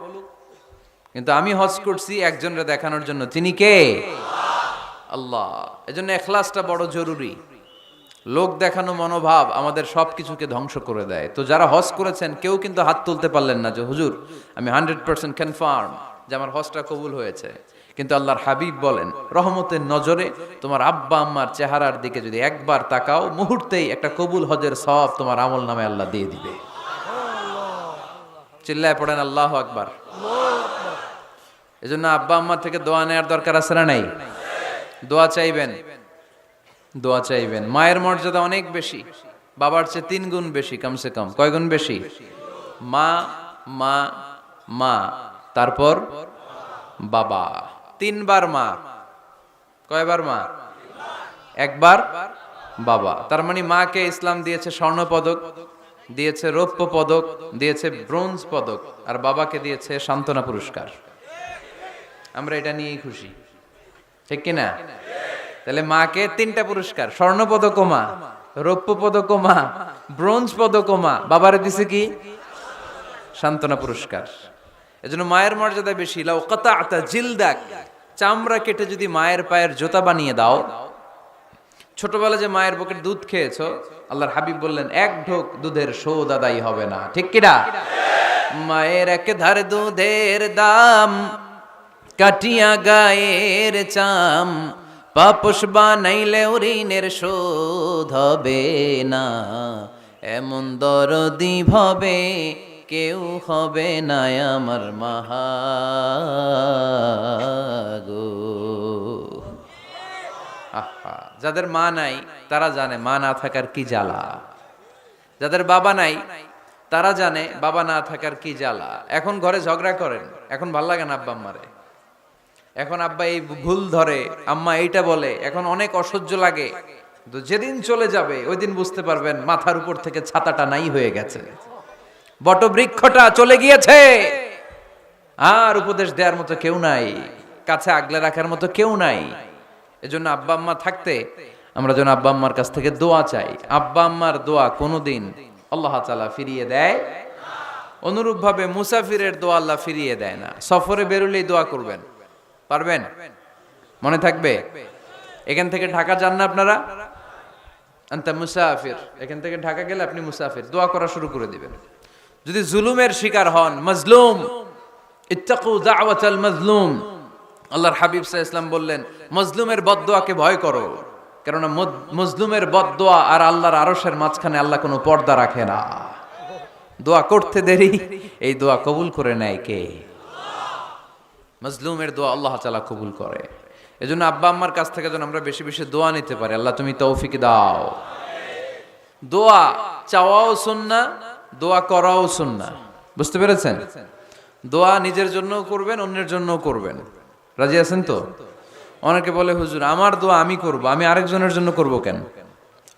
কিন্তু আমি হজ করছি একজনরে দেখানোর জন্য। তিনি কে? আল্লাহ। এজন্য ইখলাসটা বড় জরুরি। লোক দেখানো মনোভাব আমাদের সবকিছুকে ধ্বংস করে দেয়। তো যারা হজ করেছেন কেউ কিন্তু হাত তুলতে পারলেন না যে হুজুর আমি 100% কনফার্ম যে আমার হজটা কবুল হয়েছে। কিন্তু আল্লাহর হাবিব বলেন রহমতের নজরে তোমার আব্বা আম্মার চেহারার দিকে যদি একবার তাকাও, মুহূর্তেই একটা কবুল হজের সওয়াব তোমার আমল নামে আল্লাহ দিয়ে দিবে। চিল্লায় পড়েন আল্লাহু আকবার। এজন্য আব্বা আম্মা থেকে দোয়া নেওয়ার দরকার আছে না নাই? দোয়া চাইবেন, দোয়া চাইবেন। মায়ের মর্যাদা অনেক বেশি, বাবার চেয়ে 3 গুণ বেশি, কমসে কম। কয় গুণ বেশি? মা মা মা, তারপর বাবা। 3 বার মা। কয়বার মা? একবার বাবা। তার মানে মাকে ইসলাম দিয়েছে স্বর্ণ পদক, দিয়েছে রৌপ্য পদক, দিয়েছে ব্রোঞ্জ পদক, আর বাবাকে দিয়েছে সান্ত্বনা পুরস্কার। আমরা এটা নিয়েই খুশি, ঠিক কিনা? তাহলে মাকে 3টা পুরস্কার, স্বর্ণ পদক মা, রৌপ্য পদক মা, ব্রোঞ্জ পদক মা, বাবারে দিছে কি? সান্ত্বনা পুরস্কার। এজন্য মায়ের মর্যাদা বেশি। লাউ কাতাআতা জিলদাক, চামড়া কেটে যদি মায়ের পায়ের জুতা বানিয়ে দাও। ছোটবেলা যে মায়ের বুকের দুধ খেয়েছো, আল্লাহর হাবিব বললেন 1 ঢোক দুধের শোধ আদায় হবে না, ঠিক কিনা? মায়ের এক ধার দুধের দাম, কাটিয়া গায়ের চাম, পাপস বানাইলে ঋণের শোধ হবে না, এমন দরদি ভবে কেউ হবে না আমার মাহাগো। আহা, যাদের মা নাই তারা জানে মা না থাকার কি জ্বালা। যাদের বাবা নাই তারা জানে বাবা না থাকার কি জ্বালা। এখন ঘরে ঝগড়া করেন, এখন ভাল লাগে না আব্বা আম্মারে, এখন আব্বা এই ভুল ধরে, আম্মা এইটা বলে, এখন অনেক অসহ্য লাগে। তো যেদিন চলে যাবে ওই দিন বুঝতে পারবেন মাথার উপর থেকে ছাতাটা নাই হয়ে গেছে, বটবৃক্ষটা চলে গিয়েছে, আর উপদেশ দেওয়ার মতো কেউ নাই, কাছে আগলে রাখার মতো কেউ নাই। এজন্য আব্বা আম্মা থাকতে আমরা যেন আব্বা আম্মার কাছ থেকে দোয়া চাই। আব্বা আম্মার দোয়া কোনোদিন আল্লাহ তাআলা ফিরিয়ে দেয়। অনুরূপ ভাবে মুসাফিরের দোয়া আল্লাহ ফিরিয়ে দেয় না। সফরে বেরোলেই দোয়া করবেন, পারবেন? মনে থাকবে? এখান থেকে ঢাকা যান না আপনারা? আনতা মুসাফির, এখান থেকে ঢাকা গেলে আপনি মুসাফির, দোয়া করা শুরু করে দিবেন। যদি জুলুমের শিকার হন, মাজলুম, ইত্তাকু দাওয়াতাল মাজলুম, আল্লাহর হাবিব সাল্লাল্লাহু আলাইহি ওয়াসাল্লাম বললেন মাজলুমের বদদোয়াকে ভয় করো, কারণ মাজলুমের বদদোয়া আর আল্লাহর আরশের মাঝখানে আল্লাহ কোনো পর্দা রাখে না। দোয়া করতে দেরি, এই দোয়া কবুল করে নেয় কে? মাজলুমের দোয়া আল্লাহ তাআলা কবুল করে। এজন্য আব্বা আম্মার কাছ থেকে যেন আমরা বেশি বেশি দোয়া নিতে পারি। আল্লাহ তুমি তৌফিক দাও। দোয়া চাওয়াও সুন্নাহ, দোয়া করাও সুন্নাহ। বুঝতে পেরেছেন? দোয়া নিজের জন্যও করবেন, অন্যের জন্যও করবেন। রাজি আছেন তো? অনেকে বলে হুজুর আমার দোয়া আমি করব, আমি আরেকজনের জন্য করব কেন?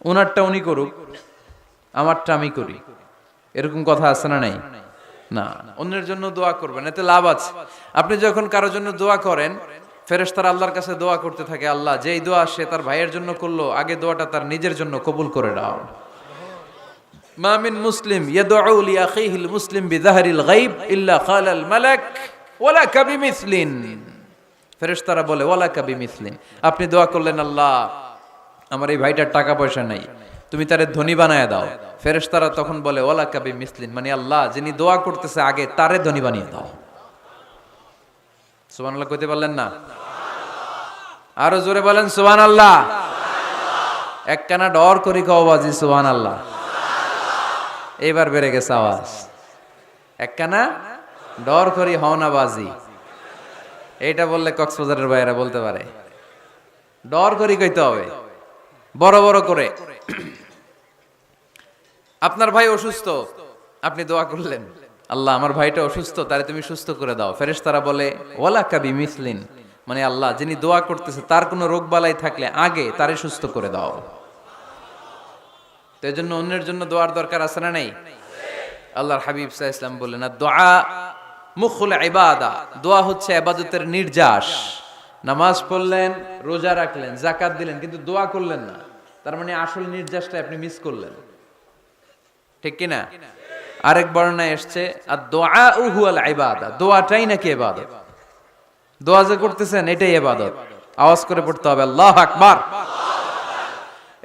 ওনারটা উনি করুক, আমারটা আমি করি, এরকম কথা আছে না নাই? না, অন্যের জন্য দোয়া করবেন, এতে লাভ আছে। আপনি যখন কারোর জন্য দোয়া করেন, ফেরেশতারা আল্লাহর কাছে দোয়া করতে থাকে, আল্লাহ যেই দোয়া সে তার ভাইয়ের জন্য করলো, আগে দোয়াটা তার নিজের জন্য কবুল করে দাও। মা মিন মুসলিম ইয়াদউ লি আখিহিল মুসলিম বিযাহরিল গায়ব ইল্লা ক্বালাল মালাক ওয়ালাকা বিমিসলিন। ফেরেশতারা বলে ওয়ালাকা বিমিসলিন, আপনি দোয়া করলেন আল্লাহ আমার এই ভাইটার টাকা পয়সা নাই, তুমি তারে ধনী বানায় দাও। ফেরেশতারা তখন বলে ওয়ালাকা বিমিসলিন, মানে আল্লাহ যিনি দোয়া করতেছে আগে তারে ধনী বানিয়ে দাও। সুবহানাল্লাহ কইতে পারলেন না? আরো জোরে বলেন সুবহানাল্লাহ। এক কানা ডর করি কও বাজি সুবহানাল্লাহ। এবার বেড়ে গেছে আওয়াজ। একখানা ডর করি হও না বাজি, এইটা বললে কক্সবাজারের ভাইয়েরা বলতে পারে। ডর করি কইতে হবে বড় বড় করে। আপনার ভাই অসুস্থ, আপনি দোয়া করলেন আল্লাহ আমার ভাইটা অসুস্থ, তারে তুমি সুস্থ করে দাও। ফেরেশতারা বলে ওয়ালাকা বিমিসলিন, মানে আল্লাহ যিনি দোয়া করতেছে তার কোনো রোগ বালাই থাকলে আগে তারে সুস্থ করে দাও। তো এই জন্য অন্যের জন্য দোয়ার দরকার আছে না নাই? আল্লাহর হাবিব সাল্লাল্লাহু আলাইহি ওয়াসাল্লাম বললেন দোয়া মুখুল ইবাদা, দোয়া হচ্ছে ইবাদতের নির্যাস। নামাজ পড়লেন, রোজা রাখলেন, যাকাত দিলেন, কিন্তু দোয়া করলেন না, তার মানে আসল নির্যাসটা আপনি মিস করলেন। ঠিক কি না? আরেক বর্ণনায় এসেছে আদ-দুআ হুয়াল ইবাদা, দোয়াটাই নাকি ইবাদত। দোয়া যে করতেছেন এটাই ইবাদত। আওয়াজ করে পড়তে হবে আল্লাহু আকবার।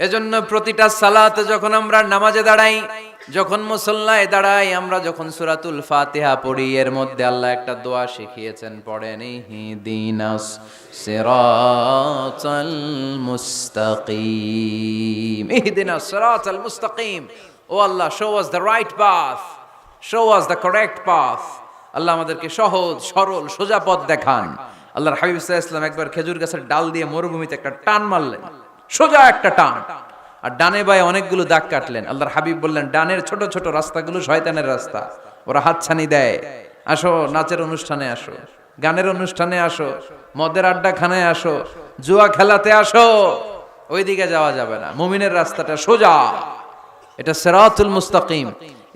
এজন্য প্রতিটা সালাতে যখন আমরা নামাজে দাঁড়াই, যখন মুসল্লায় দাঁড়াই, আমরা যখন সূরাতুল ফাতিহা পড়ি, এর মধ্যে আল্লাহ একটা দোয়া শিখিয়েছেন, পড়েন ইহদিনাস সিরাতাল মুস্তাকিম। ইহদিনাস সিরাতাল মুস্তাকিম, ও আল্লাহ show us the right path, show us the correct path. আল্লাহ আমাদেরকে সহজ সরল সোজা পথ দেখান। আল্লাহর হাবিব সাল্লাল্লাহু আলাইহি ওয়াসাল্লাম একবার খেজুর গাছের ডাল দিয়ে মরুভূমিতে একটা টান মারলেন, সোজা একটা টান, আর ডানে বায়ে অনেকগুলো দাগ কাটলেন। আল্লাহর হাবিব বললেন ডানের ছোট ছোট রাস্তাগুলো শয়তানের রাস্তা, ওরা হাতছানি দেয়। আসো নাচের অনুষ্ঠানে আসো, গানের অনুষ্ঠানে আসো, মদের আড্ডাখানায় আসো, জুয়া খেলাতে আসো, ওইদিকে যাওয়া যাবে না। মুমিনের রাস্তাটা সোজা, এটা সিরাতুল মুস্তাকিম।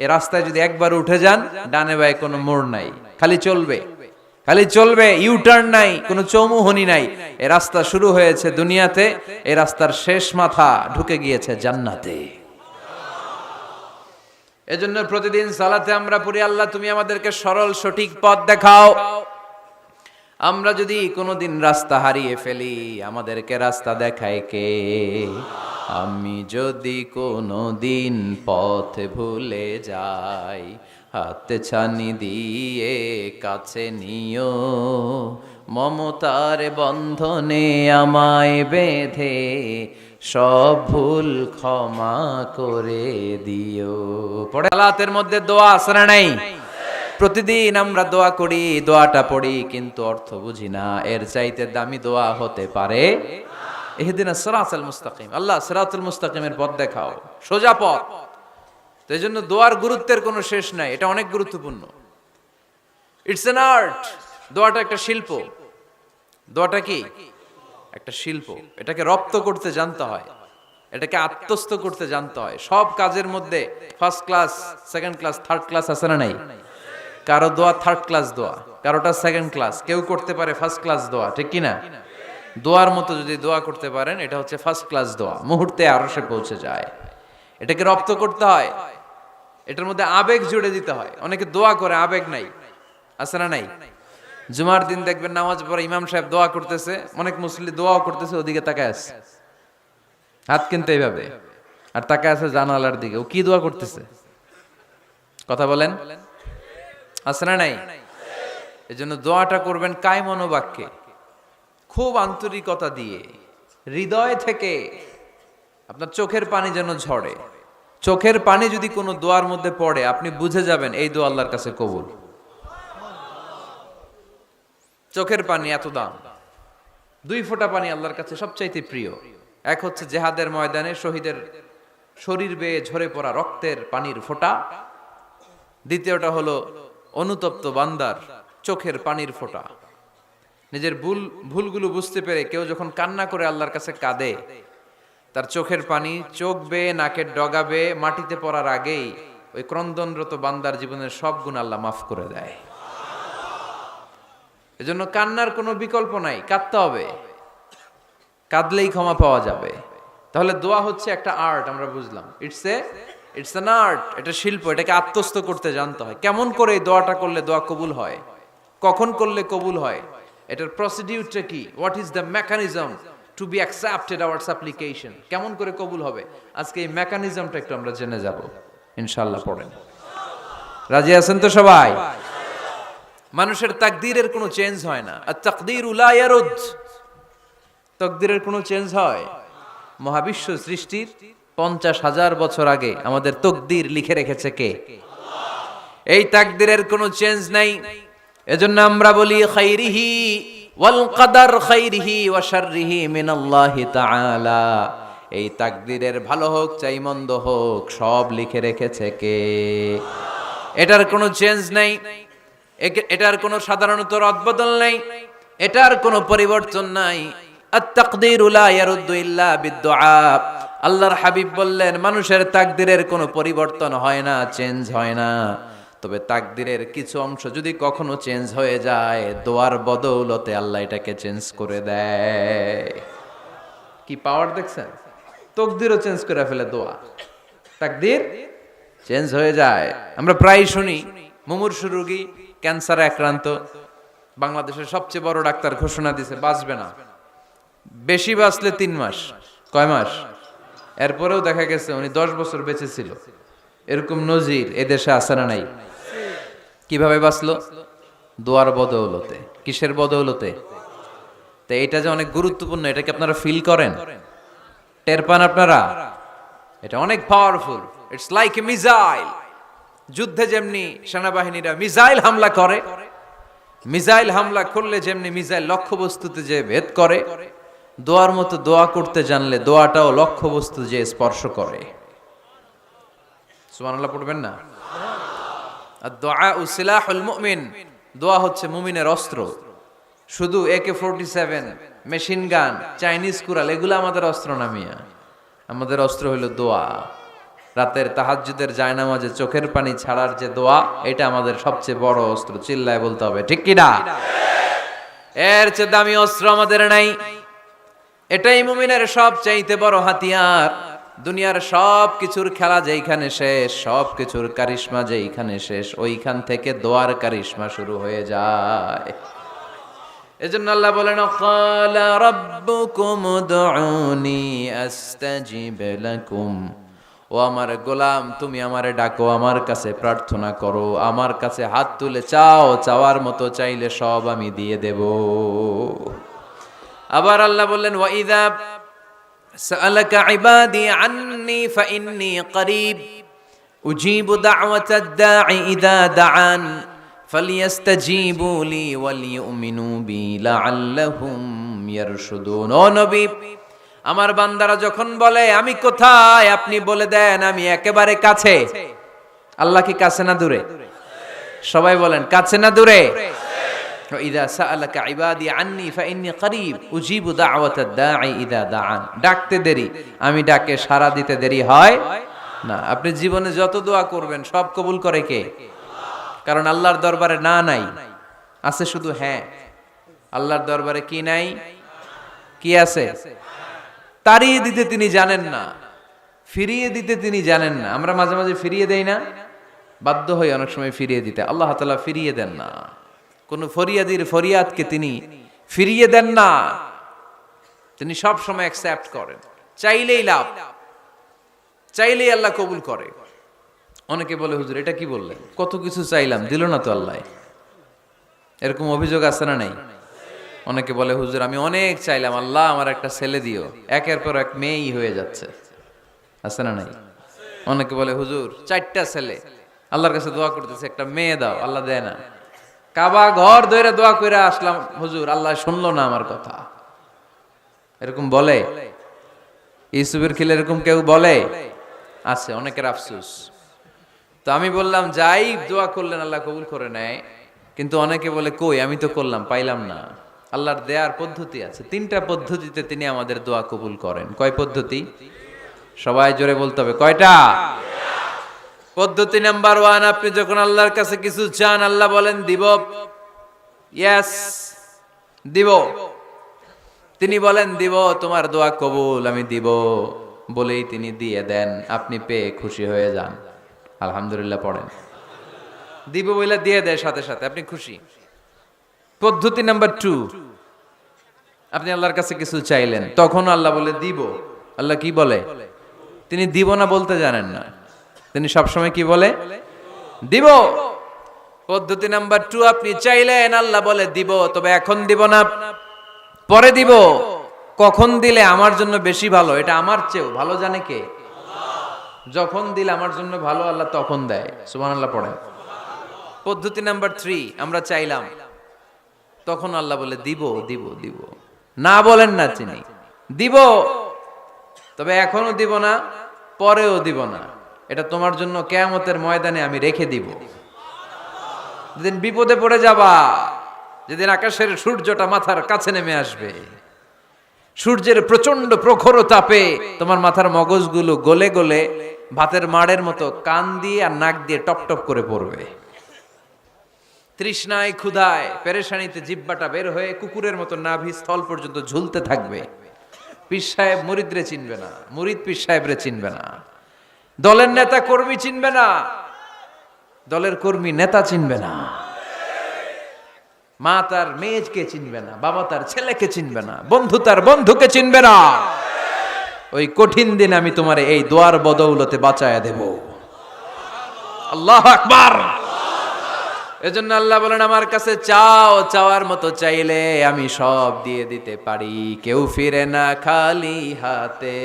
এই রাস্তায় যদি একবার উঠে যান, ডানে বায়ে কোনো মোড় নাই, খালি চলবে, খালি চলবে, ইউটার্ন নাই, কোনো চৌমুহনী নাই। এই রাস্তা শুরু হয়েছে দুনিয়াতে, এই রাস্তার শেষ মাথা ঢুকে গিয়েছে জান্নাতে। এজন্য প্রতিদিন সালাতে আমরা পড়ি আল্লাহ তুমি আমাদেরকে সরল সঠিক পথ দেখাও। আমরা যদি কোনোদিন রাস্তা হারিয়ে ফেলি, আমাদেরকে রাস্তা দেখায় কে? আমি যদি কোনোদিন পথ ভুলে যাই, হাতে ছানি দিয়ে কাছে নিও, মমতার বন্ধনে আমায় বেঁধে সব ভুল ক্ষমা করে দিও। পড়ে সালাতের মধ্যে দোয়া আছে না নাই? প্রতিদিন আমরা দোয়া করি, দোয়াটা পড়ি, কিন্তু অর্থ বুঝি না। এর চাইতে দামি দোয়া হতে পারে ইহদিনাস সিরাতাল মুস্তাকিম, আল্লাহ সিরাতুল মুস্তাকিমের পথ দেখাও, সোজা পথ। তো এই জন্য দোয়ার গুরুত্বের কোনো শেষ নাই, এটা অনেক গুরুত্বপূর্ণ। ইটস অ্যান আর্ট, দোয়াটা একটা শিল্প। দোয়াটা কি? একটা শিল্প। এটাকে রপ্ত করতে জানতে হয়, এটাকে আত্মস্থ করতে জানতে হয়। সব কাজের মধ্যে first class, second class, third class আছে না নাই? কারো দোয়া থার্ড ক্লাস দোয়া, কারোটা সেকেন্ড ক্লাস, কেউ করতে পারে ফার্স্ট ক্লাস দোয়া, ঠিক কি না? দোয়ার মতো যদি দোয়া করতে পারেন, এটা হচ্ছে ফার্স্ট ক্লাস দোয়া, মুহূর্তে আরশে পৌঁছে যায়। এটাকে রপ্ত করতে হয়, এটার মধ্যে আবেগ জুড়ে দিতে হয়। অনেকে দোয়া করে আবেগ নাই, আছে না নাই? জুমার দিন দেখবেন নামাজ পড়ে ইমাম সাহেব দোয়া করতেছে, অনেক মুসল্লি দোয়াও করতেছে, ওদিকে তাকায় আছে, হাত কিন্তু এইভাবে, আর তাকায় আছে জানালার দিকে। ও কি দোয়া করতেছে? কথা বলেন, আছে না নাই? এই জন্য দোয়াটা করবেন কায় মনোবাক্যে, খুব আন্তরিকতা দিয়ে, হৃদয় থেকে। আপনার চোখের পানি যেন ঝরে। চোখের পানি যদি কোনো দোয়ার মধ্যে পড়ে, আপনি বুঝে যাবেন এই দোয়া আল্লাহর কাছে কবুল। চোখের পানি এত দাম। দুই ফোঁটা পানি আল্লাহর কাছে সবচাইতে প্রিয়। এক হচ্ছে জেহাদের ময়দানে শহীদের শরীর বেয়ে ঝরে পড়া রক্তের পানির ফোঁটা, দ্বিতীয়টা হলো অনুতপ্ত বান্দার চোখের পানির ফোঁটা। নিজের ভুলগুলো বুঝতে পেরে কেউ যখন কান্না করে আল্লাহর কাছে কাঁদে, তার চোখের পানি চোখ বেয়ে নাকের ডগা বেয়ে মাটিতে পড়ার আগেই ওই ক্রন্দনরত বান্দার জীবনের সব গুণ আল্লাহ মাফ করে দেয়। এজন্য কান্নার কোনো বিকল্প নাই, কাঁদতে হবে, কাঁদলেই ক্ষমা পাওয়া যাবে। তাহলে দোয়া হচ্ছে একটা আর্ট, আমরা বুঝলাম। ইটস অ্যান আর্ট, এটা শিল্প, এটাকে আত্মস্থ করতে জানতে হয়। কেমন করে এই দোয়াটা করলে দোয়া কবুল হয়, কখন করলে কবুল হয়, এটার প্রসিডিউরটা কি, what is the mechanism two be accepted hour সাপ্লিকেশন, কেমন করে কবুল হবে, আজকে এই মেকানিজমটা একটু আমরা জেনে যাব ইনশাআল্লাহ। পড়েন, রাজি আছেন তো সবাই? মানুষের তাকদীরের কোনো চেঞ্জ হয় না। আর তাকদীরু লা ইয়ারুদ, তাকদীরের কোনো চেঞ্জ হয়? মহাবিশ্ব সৃষ্টির 50,000 বছর আগে আমাদের তাকদীর লিখে রেখেছে কে? এই তাকদীরের কোনো চেঞ্জ নাই। এজন্য আমরা বলি খাইরিহি ওয়াল কদর খাইরিহি ওয়া শাররিহি মিনাল্লাহি তাআলা। এই তাকদীরের ভালো হোক চাই মন্দ হোক সব লিখে রেখেছে কে? এটার কোনো চেঞ্জ নাই, এটার কোনো সাধারণত রদবদল নাই, এটার কোনো পরিবর্তন নাই। আত-তাকদীরু লা ইয়ারুদ্দু ইল্লা বিদ-দুআ। আল্লাহর হাবিব বললেন মানুষের তাকদীরের কোনো পরিবর্তন হয় না, চেঞ্জ হয় না। তবে তাকদীরের কিছু অংশ যদি কখনো চেঞ্জ হয়ে যায়, দোয়ার বদৌলতে আল্লাহ এটাকে চেঞ্জ করে দেয়। কি পাওয়ার দেখছেন? তাকদীরও চেঞ্জ করে ফেলে দোয়া, তাকদীর চেঞ্জ হয়ে যায়। আমরা প্রায় শুনি মুমূর্ষু রোগী, ক্যান্সারে আক্রান্ত, বাংলাদেশের সবচেয়ে বড় ডাক্তার ঘোষণা দিয়েছে বাঁচবে না, বেশি বাঁচলে 3 মাস। কয় মাস? এরপরেও দেখা গেছে উনি 10 বছর বেঁচে ছিল। এরকম নজির এদেশে আছে না নাই? কিভাবে বাঁচলো? দোয়ার বদৌলতে। কিসের বদৌলতে? তো এটা যে অনেক গুরুত্বপূর্ণ, এটা কি আপনারা ফিল করেন, টের পান আপনারা? এটা অনেক powerful. It's like a missile. যুদ্ধে যেমনি সেনাবাহিনীরা মিসাইল হামলা করে, মিসাইল হামলা করলে যেমনি মিসাইল লক্ষ্যবস্তুতে যে ভেদ করে, দোয়ার মতো দোয়া করতে জানলে দোয়াটাও লক্ষ্যবস্তু যে স্পর্শ করে। সুবহানাল্লাহ পড়বেন না? আদ-দুআউ সিলাহুল মুমিন। দোয়া হচ্ছে মুমিনের অস্ত্র। শুধু AK-47, machine gun, Chinese Corel এগুলো আমাদের অস্ত্র না মিয়া। আমাদের অস্ত্র হলো দোয়া। রাতের তাহাজ্জুদের জায়নামাজে চোখের পানি ছাড়ার যে দোয়া, এটা আমাদের সবচেয়ে বড় অস্ত্র। চিল্লায় বলতে হবে ঠিক কি না? এর চেয়ে দামি অস্ত্র আমাদের নাই। এটাই মুমিনের সবচাইতে বড় হাতিয়ার। দুনিয়ার সব কিছুর খেলা যেইখানে শেষ, সব কিছুর কারিশমা যেইখানে শেষ, ওইখান থেকে দোয়ার কারিশমা শুরু হয়ে যায়। এজন্য আল্লাহ বলেন ক্বালা রাব্বুকুম উদউনি আস্তাজিব লাকুম। ও আমার গোলাম, তুমি আমারে ডাকো, আমার কাছে প্রার্থনা করো, আমার কাছে হাত তুলে চাও, চাওয়ার মতো চাইলে সব আমি দিয়ে দেব। আবার আল্লাহ বললেন ওয়া ইযা সাআলাকা ইবাদি আন্নী ফাইন্নী করিব উজিবু দাওয়াতাদ দাঈ ইযা দাআন ফালিয়াস্তাজিবু লি ওয়ালিউমিনু বি লাআল্লাহুম ইয়ারশুদুন। ও নবী, আমার বান্দারা যখন বলে আমি কোথায়, আপনি বলে দেন আমি একেবারে কাছে। আল্লাহ কি কাছে না দূরে? সবাই বলেন কাছে না দূরে? ইযা সাআলাকা ইবাদি আন্নী ফাইন্নী করিব উজিবু দাওয়াতাদ দাঈ ইযা দাআন। ডাকতে দেরি, আমি ডাকে সাড়া দিতে দেরি হয় না। আপনি জীবনে যত দোয়া করবেন সব কবুল করে কে? কারণ আল্লাহর দরবারে না নাই, আছে শুধু হ্যাঁ। আল্লাহর দরবারে কি নাই? কি আছে? তাড়িয়ে দিতে তিনি জানেন না, ফিরিয়ে দিতে তিনি জানেন না। আমরা মাঝে মাঝে ফিরিয়ে দেই না, বাধ্য হই অনেক সময় ফিরিয়ে দিতে। আল্লাহ তাআলা ফিরিয়ে দেন না। কোন ফরিয়াদির ফরিয়াদকে তিনি ফিরিয়ে দেন না, তিনি সব সময় অ্যাকসেপ্ট করেন। চাইলেই লাভ, চাইলেই আল্লাহ কবুল করে। অনেকে বলে হুজুর এটা কি বললেন, কত কিছু চাইলাম দিল না তো আল্লাহ। এরকম অভিযোগ আছে না নাই? অনেকে বলে হুজুর আমি অনেক চাইলাম, আল্লাহ আমার একটা ছেলে দিও, একের পর এক মেয়েই হয়ে যাচ্ছে। আছে না নাই? অনেকে বলে হুজুর 4টা ছেলে, আল্লাহর কাছে দোয়া করতেছে একটা মেয়ে দাও, আল্লাহ দেয় না। কাবা ঘর ধরে দোয়া করে আসলাম হুজুর, আল্লাহ শুনলো না আমার কথা। এরকম বলে? ইউসুফের খিলে এরকম কেউ বলে? আছে, অনেকের আফসোস। তো আমি বললাম যাই দোয়া করলেন আল্লাহ কবুল করে নেয়, কিন্তু অনেকে বলে কই আমি তো করলাম পাইলাম না। আল্লাহর দেয়ার পদ্ধতি আছে, 3টা পদ্ধতিতে তিনি আমাদের দোয়া কবুল করেন। কয় পদ্ধতি? সবাই জোরে বলতে হবে, কয়টা? পদ্ধতি নাম্বার 1, আপনি যখন আল্লাহর কাছে কিছু চান আল্লাহ বলেন দিব, ইয়েস দিব। তিনি বলেন দিব, তোমার দোয়া কবুল, আমি দিব বলেই তিনি দিয়ে দেন, আপনি পেয়ে খুশি হয়ে যান, আলহামদুলিল্লাহ পড়েন। দিব বলে দিয়ে দেয় সাথে সাথে, আপনি খুশি। পদ্ধতি নাম্বার 2, আপনি আল্লাহর কাছে কিছু চাইলেন, তখন আল্লাহ বলে দিব। আল্লাহ কি বলে? তিনি দিব না বলতে জানেন না, তিনি সবসময় কি বলে? দিব। পদ্ধতি নাম্বার 2, আপনি চাইলেন আল্লাহ বলে দিব, তবে এখন দিব না, পরে দিব। কখন দিলে আমার জন্য বেশি ভালো, এটা আমার চেয়েও ভালো জানে কে? যখন দিলে আমার জন্য ভালো আল্লাহ তখন দেয়, সুবহানাল্লাহ পড়েন। পদ্ধতি নাম্বার 3, আমরা চাইলাম, তখন আল্লাহ বলে দিব দিব দিব, না বলেন না তিনি দিব, তবে এখনো দিব না, পরেও দিব না, এটা তোমার জন্য কিয়ামতের ময়দানে আমি রেখে দিব। যেদিন বিপদে পড়ে যাবা, যেদিন আকাশের সূর্যটা মাথার কাছে নেমে আসবে, সূর্যের প্রচন্ড প্রখর তাপে তোমার মাথার মগজগুলো গলে গলে ভাতের মাড়ের মতো কান দিয়ে আর নাক দিয়ে টপ টপ করে পড়বে। তৃষ্ণায় ক্ষুধায় পেরেশানিতে জিহ্বাটা বের হয়ে কুকুরের মতো নাভি স্থল পর্যন্ত ঝুলতে থাকবে। পীর সাহেব মুরিদরে চিনবে না, মুরিদ পীর সাহেবরে চিনবে না, দলের নেতা কর্মী চিনবে না, দলের কর্মী নেতা চিনবে না, মা তার মেয়েকে চিনবে না, বাবা তার ছেলেকে চিনবে না, বন্ধু তার বন্ধুকে চিনবে না। ওই কঠিন দিন আমি তোমার এই দোয়ার বদৌলতে বাঁচায়া দেব। আল্লাহু আকবার। এজন্য আল্লাহ বলেন আমার কাছে চাও, চাওয়ার মতো চাইলে আমি সব দিয়ে দিতে পারি। কেউ ফিরে না খালি হাতে,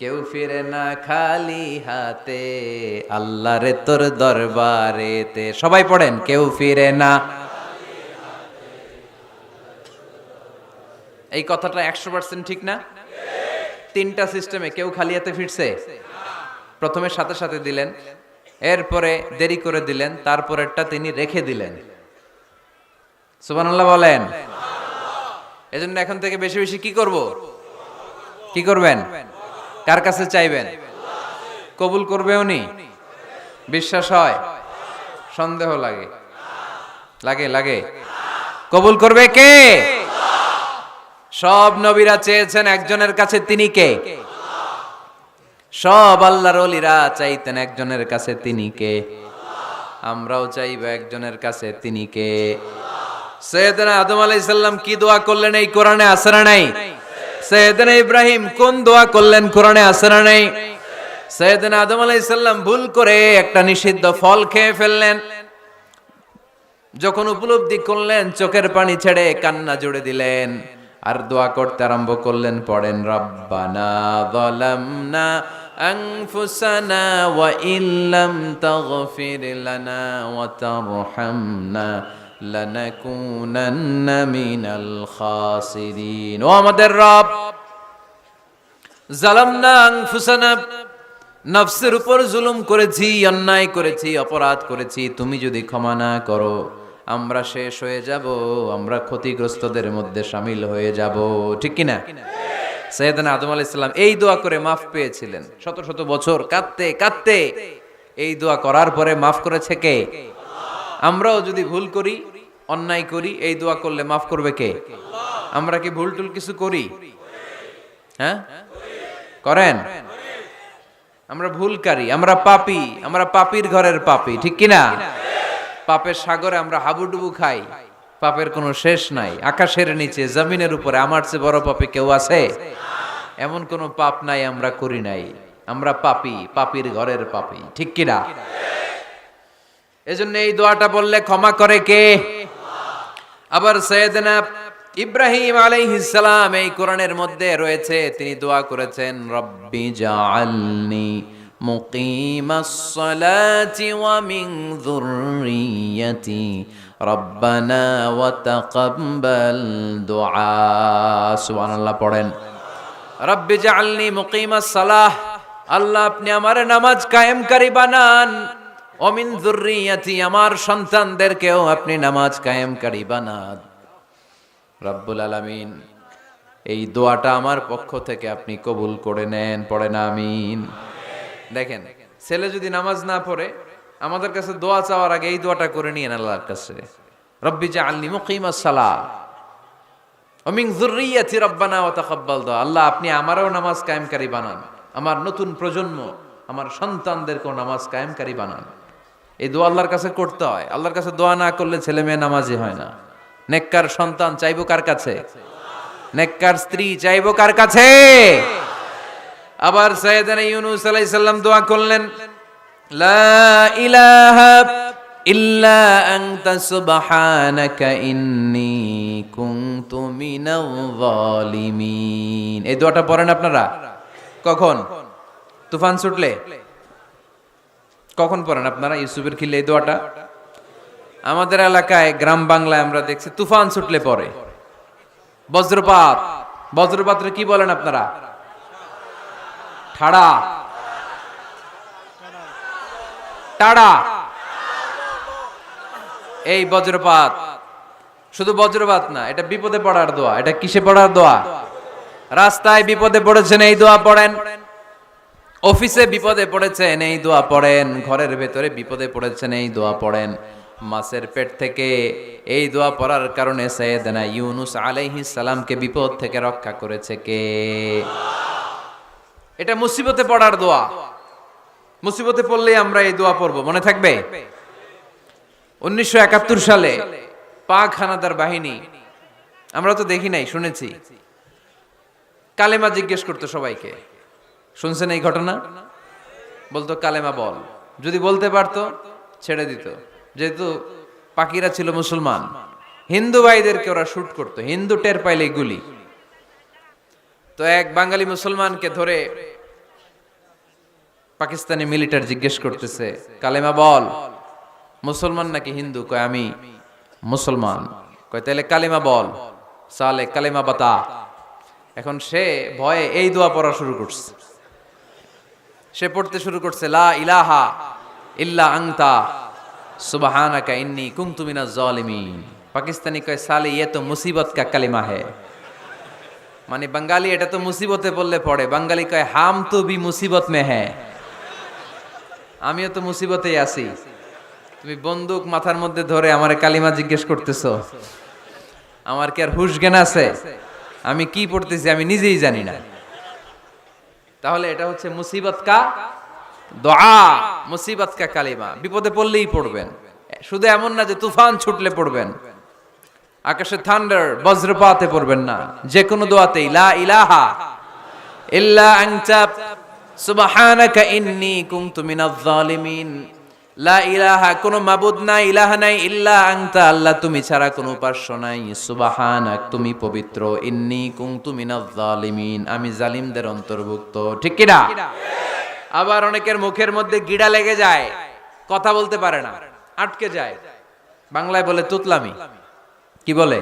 কেউ ফিরে না খালি হাতে, আল্লাহরে তোর দরবারেতে। সবাই পড়েন, কেউ ফিরে না। এই কথাটা 100% ঠিক না? 3টা সিস্টেমে কেউ খালি হাতে ফিরছে? প্রথমে সাথে সাথে দিলেন, এরপরে দেরি করে দিলেন, তারপরেরটা তিনি রেখে দিলেন। সুবহানাল্লাহ বলেন। এজন্য এখন থেকে বেশি বেশি কি করব? কি করবেন? কার কাছে চাইবেন? কবুল করবে উনি? বিশ্বাস হয়? সন্দেহ লাগে? লাগে লাগে? কবুল করবে কে? সব নবীরা চেয়েছেন একজনের কাছে, তিনি কে? সব আল্লাহর ওলিরা চাইতেন একজনের কাছে, তিনি কে? আমরাও চাইব একজনের কাছে, তিনি কে? সাইয়েদনা আদম আলাইহিস সালাম কি দোয়া করলেন এই কোরআনে আছে না নাই? সাইয়েদনা ইব্রাহিম কোন দোয়া করলেন কোরআনে আছে না নাই? সাইয়েদনা আদম আলাইহিস সালাম ভুল করে একটা নিষিদ্ধ ফল খেয়ে ফেললেন, যখন উপলব্ধি করলেন চোখের পানি ছেড়ে কান্না জুড়ে দিলেন, আর দোয়া করতে আরম্ভ করলেন। পড়েন, রব্বানা যালামনা আনফুসানা ওয়া ইল্লাম তাগফির লানা ওয়া তারহামনা লানাকুনান্না মিনাল খাসিরিন। ও আমাদের রব, যালামনা আনফুসানা, নফসের উপর জুলুম করেছি, অন্যায় করেছি, অপরাধ করেছি, তুমি যদি ক্ষমা না করো আমরা শেষ হয়ে যাব, আমরা ক্ষতিগ্রস্তদের মধ্যে শামিল হয়ে যাব। ঠিক কিনা? সাইয়েদনা আদম আলাইহিস সালাম এই দোয়া করে মাফ পেয়েছিলেন। শত শত বছর কাঁদতে কাঁদতে এই দোয়া করার পরে মাফ করেছে কে? আমরাও যদি ভুল করি, অন্যায় করি, এই দোয়া করলে মাফ করবে কে? আমরা কি ভুল টুল কিছু করি? হ্যাঁ করেন? আমরা ভুলকারী, আমরা পাপী, আমরা পাপীর ঘরের পাপী। ঠিক কিনা? পাপের সাগরে আমরা হাবুডুবু খাই, পাপের কোনো শেষ নাই। আকাশের নিচে জমিনের উপরে আমার চেয়ে বড় পাপী কেউ আছে? এমন কোনো পাপ নাই আমরা করি নাই। আমরা পাপী, পাপীর ঘরের পাপী। ঠিক কিনা? এজন্য এই দোয়াটা বললে ক্ষমা করে কে? আবার সাইয়েদনা ইব্রাহিম আলাইহিস সালাম এই কোরআনের মধ্যে রয়েছে, তিনি দোয়া করেছেন, রব্বি জাআলনি মুকিমাস সালাতি ওয়া মিন যুররিয়াতি রব্বানা ওয়া তাকাব্বাল দুআ। সুবহানাল্লাহ পড়েন। রব্বি জাআলনি মুকিমাস সালাহ, আল্লাহ আপনি আমার নামাজ কায়েমকারী বানান। ও মিন যুররিয়াতি, আমার সন্তানদেরকেও আপনি নামাজ কায়েমকারী বানান। রব্বুল আলামিন এই দোয়াটা আমার পক্ষ থেকে আপনি কবুল করে নেন। পড়েন আমিন। দেখেন, ছেলে যদি নামাজ না পড়ে আমাদের কাছে দোয়া চাওয়ার আগে এই দোয়াটা করে নিয়েন আল্লাহর কাছে, রব্বি জাআলনি মুকিমাস সালাহ ওয়া মিন যুররিয়াতি রব্বানা ওয়া তাকাব্বাল দুআ। আল্লাহ আপনি আমারও নামাজ কায়েমকারী বানান, আমার নতুন প্রজন্ম, আমার সন্তানদেরকেও নামাজ কায়েমকারী বানান। এই দোয়া আল্লাহর কাছে করতে হয়। আল্লাহর কাছে দোয়া না করলে ছেলে মেয়ে নামাজি হয় না। নেককার সন্তান চাইবো কার কাছে? নেককার স্ত্রী চাইবো কার কাছে? আবার সাইয়েদনা ইউনূস আলাইহিস সালাম দোয়া করলেন, লা ইলাহা ইল্লা আনতা সুবহানাকা ইন্নী কুনতু মিনাল যালিমিন। এই দোয়াটা পড়েন আপনারা কখন? তুফান ছুটলে? কখন পড়েন আপনারা ইউসুফের খিলে এই দোয়াটা? আমাদের এলাকায় গ্রাম বাংলায় আমরা দেখছি তুফান ছুটলে পড়ে। বজ্রপাত, বজ্রপাতরে কি বলেন আপনারা? ঠাড়া, টাড়া। এই বজ্রপাত শুধু বজ্রপাত না, এটা বিপদে পড়ার দোয়া। এটা কিসে পড়ার দোয়া? রাস্তায় বিপদে পড়েছেন এই দোয়া পড়েন, অফিসে বিপদে পড়েছেন এই দোয়া পড়েন, ঘরের ভেতরে বিপদে পড়েছেন এই দোয়া পড়েন। মাছের পেট থেকে এই দোয়া পড়ার কারণে সাইয়েদনা ইউনূস আলাইহিস সালামকে বিপদ থেকে রক্ষা করেছে কে? এটা মুসিবতে পড়ার দোয়া। মুসিবতে পড়লেই আমরা এই দোয়া পড়ব, মনে থাকবে? 1971 সালে পাক হানাদার বাহিনী, আমরা তো দেখি নাই, শুনেছি, কালেমা জিজ্ঞেস করতো সবাইকে। শুনছেন এই ঘটনা? বলতো কালেমা বল, যদি বলতে পারতো ছেড়ে দিত। যেহেতু পাকিরা ছিল মুসলমান, হিন্দু ভাইদেরকে ওরা শুট করতো, হিন্দু টের পাইলে গুলি। তো এক বাঙালি মুসলমানকে ধরে পাকিস্তানি মিলিটারি জিজ্ঞেস করতেছে, কালেমা বল। মুসলমান নাকি হিন্দু? কয় আমি মুসলমান। কয় তাহলে কালেমা বল। সালে কালেমা বাতা। এখন সে ভয়ে এই দোয়া পড়া শুরু করছে। সে পড়তে শুরু করছে, লা ইলাহা ইল্লা আনতা সুবহানাকা ইন্নী কুনতু মিনাজ জালিমিন। পাকিস্তানি কয় সালে ये तो मुसीबत का कलिमा है। মানে বাঙালি এটা তো মুসিবতে বললে পড়ে, বাঙালি কয় হাম তো ভি মুসিবত মে হ্যায়, আমিও তো মুসিবতেই আছি। তুমি বন্দুক মাথার মধ্যে ধরে আমারে কালিমা জিজ্ঞেস করতেছো, আমার কি আর হুশ জ্ঞান আছে? আমি কি পড়তেছি আমি নিজেই জানি না। তাহলে এটা হচ্ছে মুসিবত কা দোয়া, মুসিবত কা কালিমা। বিপদে পড়লেই পড়বেন, শুধু এমন না যে তুফান ছুটলে পড়বেন, আকাশে থান্ডার বজ্রপাতে পড়বেন না। যে কোনো দোয়াতেই লা ইলাহা ইল্লা আনতা সুবহানাকা ইন্নী কুনতু মিনাজ জালিমিন। লা ইলাহা, কোনো মাবুদ নাই, ইলাহা নাই, ইল্লা আনতা, আল্লাহ তুমি ছাড়া কোনো উপাস্য নাই, সুবহানাক তুমি পবিত্র, ইন্নী কুনতু মিনাজ জালিমিন আমি জালিমদের অন্তর্ভুক্ত। ঠিক কি না? আবার অনেকের মুখের মধ্যে গিড়া লেগে যায়, কথা বলতে পারে না, আটকে যায়। বাংলায় বলে তুতলামি। কি বলে?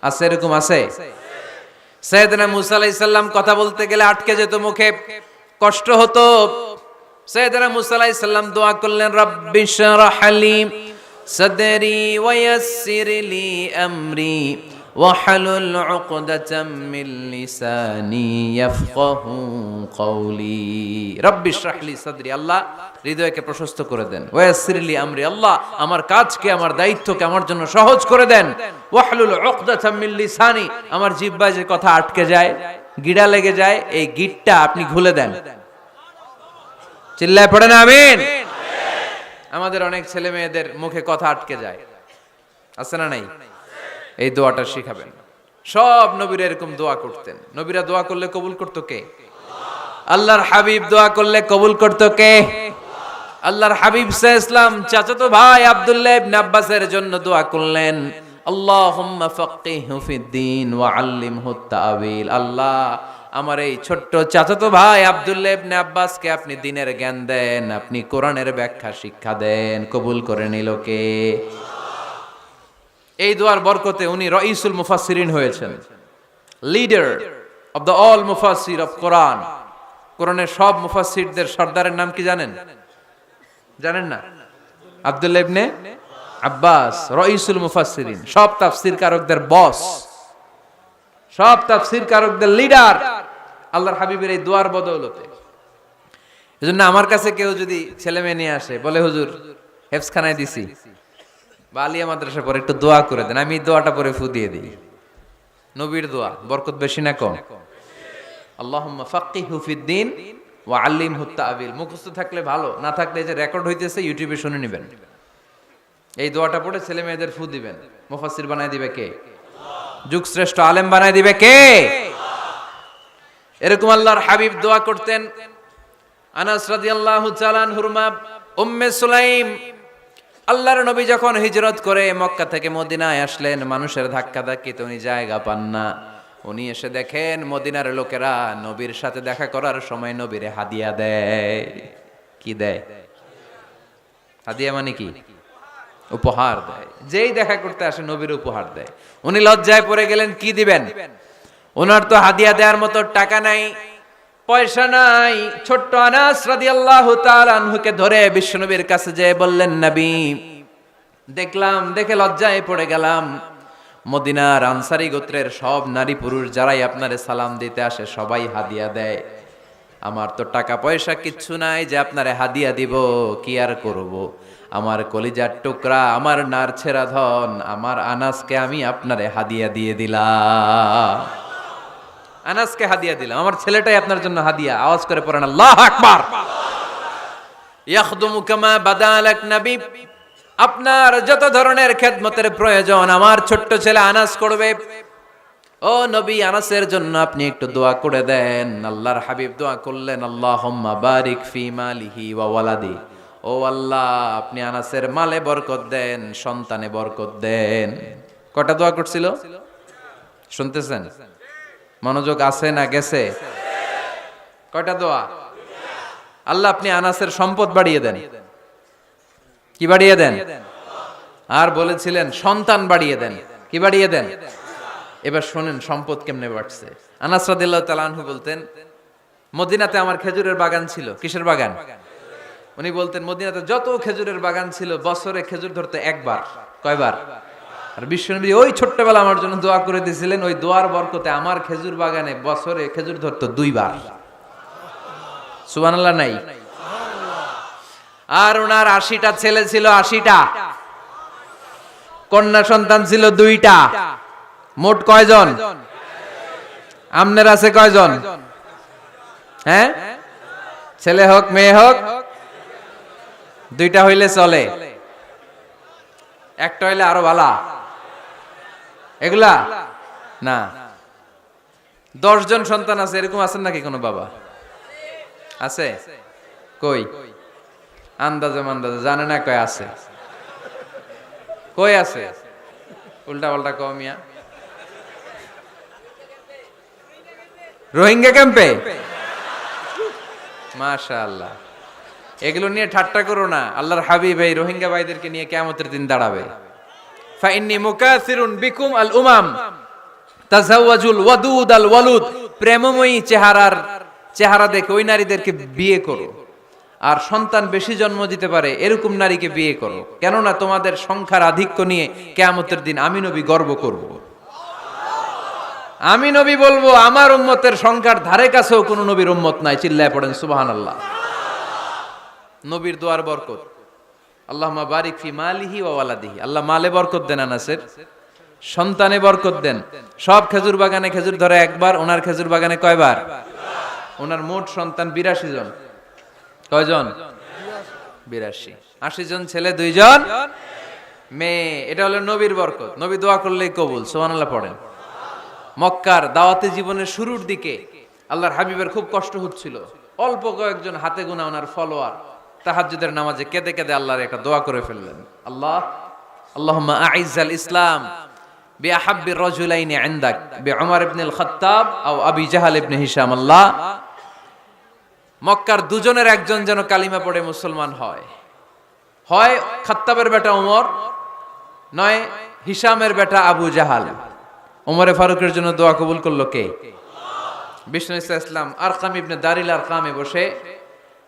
আছে, এরকম আছে। সাইয়েদনা মূসা আলাইহিস সালাম কথা বলতে গেলে আটকে যেত, মুখে কষ্ট হতো। সাইয়েদনা মূসা আলাইহিস সালাম দোয়া করলেন, রাব্বিশ রাহ লি সাদরি ওয়া ইয়াসসির লি আমরি ওয়াহলুল উকদাতাম মিন লিসানি ইয়াফকাহু কওলি। রাব্বিশ রাহ লি সাদরি, আল্লাহ হৃদয়কে প্রশস্ত করে দেন। ওয়া ইয়াসসির লি আমরি, আল্লাহ আমার কাজকে, আমার দায়িত্বকে আমার জন্য সহজ করে দেন। ওয়াহলুল উকদাতাম মিন লিসানি, আমার জিহ্বায় যে কথা আটকে যায়, গিড়া লেগে যায়, এই গিটটা আপনি খুলে দেন। চিল্লায় পড়েন আমিন। আমাদের অনেক ছেলে মেয়েদের মুখে কথা আটকে যায়, আছে না নাই? এই দোয়াটা শিখাবেন। সব নবীরা এরকম দোয়া করতেন। নবীরা দোয়া করলে কবুল করতো কে? আল্লাহর হাবিব দোয়া করলে কবুল করতো কে? আল্লাহর হাবিব সাল্লাল্লাহু আলাইহি ওয়াসাল্লাম চাচাতো ভাই আব্দুল্লাহ ইবনে আব্বাসের জন্য দোয়া করলেন, আল্লাহুম্মা ফাক্কিহহু ফিদ্দীন ওয়া আল্লিমহু তা'ওয়িল। আল্লাহ আমার এই ছোট্ট চাচাতো ভাই আব্দুল্লাহ ইবনে আব্বাসকে আপনি দ্বীনের জ্ঞান দেন, আপনি কোরআনের ব্যাখ্যা শিক্ষা দেন। কবুল করে নিল কে? এই দোয়ার বরকতে উনি রাইসুল মুফাসসিরিন হয়েছেন, লিডার অফ দ্য অল মুফাসসির অফ কোরআন। কোরআনের সব মুফাসসিরদের সর্দারের নাম কি জানেন? জানেন না? আব্দুল্লাহ ইবনে আব্বাস রাইসুল মুফাসসিরিন, সব তাফসীর কারকদের বস, সব তাফসীর কারকদের লিডার আল্লাহর হাবিবের এই দোয়ার বদৌলতে। এজন্য আমার কাছে কেউ যদি ছেলে মেয়ে নিয়ে আসে, বলে হুজুর হেফজখানায় দিছি বা আলিয়া মাদ্রাসা পরে একটু দোয়া করে দেন, আমি দোয়াটা পরে ফু দিয়ে দিই। নবীর দোয়া, বরকত বেশি না কম? আল্লাহুম্মা ফাক্কিহু ফিদ্দিন ওয়া আল্লিমহু তা'বিল। মুখস্থ থাকলে ভালো, না থাকলে এই যে রেকর্ড হইতেছে ইউটিউবে শুনে নেবেন। এই দোয়াটা পড়ে ছেলে মেয়েদের ফু দিবেন। মুফাসসির বানায় দিবে কে? যুগ শ্রেষ্ঠ আলেম বানায় দিবে কে? এরকম আল্লাহর হাবিব দোয়া করতেন। আনাস রাদিয়াল্লাহু তাআলা আনহুর মা উম্মে সুলাইম, আল্লাহর নবী যখন হিজরত করে মক্কা থেকে মদিনায় আসলেন, মানুষের ধাক্কা ধাক্কিতে উনি জায়গা পান না। উনি এসে দেখেন মদিনার লোকেরা নবীর সাথে দেখা করার সময় নবীরে হাদিয়া দেয়। কি দেয়? হাদিয়া মানে কি? উপহার দেয়। যেই দেখা করতে আসে নবীর উপহার দেয়। উনি লজ্জায় পড়ে গেলেন, কি দিবেন? ওনার তো হাদিয়া দেওয়ার মতো টাকা নাই, পয়সা নাই। ছোট্ট আনাস রাদিয়াল্লাহু তাআলা আনহুকে ধরে বিশ্বনবীর কাছে যেয়ে বললেন, নবী দেখলাম, দেখে লজ্জায় পড়ে গেলাম, মদিনার আনসারী গোত্রের সব নারী পুরুষ যারাই আপনারে সালাম দিতে আসে সবাই হাদিয়া দেয়। আমার তো টাকা পয়সা কিচ্ছু নাই যে আপনারে হাদিয়া দিব, কি আর করব। আমার কলিজার টুকরা, আমার নারছেরা ধন, আমার আনাসকে আমি আপনারে হাদিয়া দিয়ে দিলাম। আনাসকে হাদিয়া দিলাম, আমার ছেলেটাই আপনার জন্য হাদিয়া। আওয়াজ করে পড়েন আল্লাহু আকবার। ইয়াখদুমু কামা বাদালাক নবী, আপনার যত ধরনের খেদমতের প্রয়োজন আমার ছোট্ট ছেলে আনাস করবে। ও নবী, আনাসের জন্য আপনি একটু দোয়া করে দেন। আল্লাহর হাবিব দোয়া করলেন, আল্লাহুম্মা বারিক ফি মালিহি ওয়া ওয়ালাদি। ও আল্লাহ, আপনি আনাসের মালে বরকত দেন, সন্তানে বরকত দেন। কয়টা দোয়া করছিল শুনতেছেন? মনোযোগ আছে না গেছে? কয়টা দোয়া? আল্লাহ আপনি আনাসের সম্পদ বাড়িয়ে দেন। কি বাড়িয়ে দেন? আর বলেছিলেন সন্তান বাড়িয়ে দেন। কি বাড়িয়ে দেন? এবার শোনেন সম্পদ কেমনে বাড়ছে। আনাস রাদিয়াল্লাহু তাআলা আনহু বলতেন, মদিনাতে আমার খেজুরের বাগান ছিল। কিসের বাগান? উনি বলতেন মদিনাতে যত খেজুরের বাগান ছিল বছরে খেজুর ধরতে একবার। কয়বার? আর বিশ্বনবী ওই ছোট্টবেলা আমার জন্য দোয়া করে দিয়েছিলেন, ওই দোয়ার বরকতে আমার খেজুর বাগানে বছরে খেজুর ধরতো 2 বার। সুবহানাল্লাহ নাই? আর ওনার 80টা ছেলে ছিল, 80টা কন্যা সন্তান ছিল 2টা। মোট কয়জন? আমনের আছে কয়জন? হ্যাঁ, ছেলে হোক মেয়ে হোক 2টা হইলে চলে, একটা হইলে আরো ভালো। এগুলা না, 10 জন সন্তান আছে, এরকম আছেন নাকি কোনো বাবা? আছে? কই? আন্দাজে মান্দাজে জানে না কয় আছে। কই আছে? উল্টা পাল্টা কমিয়া রোহিঙ্গা ক্যাম্পে। মাশাআল্লাহ, এগুলো নিয়ে ঠাট্টা করো না। আল্লাহর হাবিব এই রোহিঙ্গা ভাইদেরকে নিয়ে কিয়ামতের দিন দাঁড়াবে। ফাইন্নী মুকাসিরুন বিকুম আল উমাম তাজাওয়াজুল ওয়াদুদ আল ওয়ালুদ। প্রেমময়ী চেহারা দেখে ওই নারীদেরকে বিয়ে করো, আর সন্তান বেশি জন্ম দিতে পারে এরকম নারীকে বিয়ে করো, কেননা তোমাদের সংখ্যার আধিক্য নিয়ে কিয়ামতের দিন আমি নবী গর্ব করব। আমি নবী বলবো আমার উম্মতের সংখ্যার ধারে কাছেও কোন নবীর উম্মত নাই। চিল্লায় পড়েন সুবহানাল্লাহ। নবীর দোয়ার বরকত। আল্লাহুম্মা বারিক ফি মালিহি ওয়া ওয়ালাদিহি। আল্লাহ মালে বরকত দেন, আনাসের সন্তানে বরকত দেন। সব খেজুর বাগানে খেজুর ধরে একবার, ওনার খেজুর বাগানে কয়বার? ওনার মোট সন্তান 82 জন। কয়জন? 82। 80 জন ছেলে, 2 জন মেয়ে। এটা হলো নবীর বরকত। নবী দোয়া করলেই কবুল। সুবহানাল্লাহ পড়েন। মক্কার দাওয়াতি জীবনের শুরুর দিকে আল্লাহর হাবিবের খুব কষ্ট হচ্ছিল। অল্প কয়েকজন হাতে গোনা ওনার ফলোয়ার তাহাজ্জুদের নামাজে কেঁদে কেঁদে আল্লাহর একটা দোয়া করে ফেললেন। আল্লাহুম্মা আইজ্জাল ইসলাম বিআহাব্বির রাজুলাইনি ইনদাক বিউমর ইবনুল খাত্তাব আও আবি জাহল ইবনে হিশাম। আল্লাহ, মক্কার দুজনের একজন যেন কালিমা পড়ে মুসলমান হয়। হয় খাত্তাবের বেটা ওমর, নয় হিশামের বেটা আবু জাহাল ওমরে ফারুকের জন্য দোয়া কবুল করলো কে? বিষ্ণু ইসলাম আরকাম ইবনে দারিল আরকামে বসে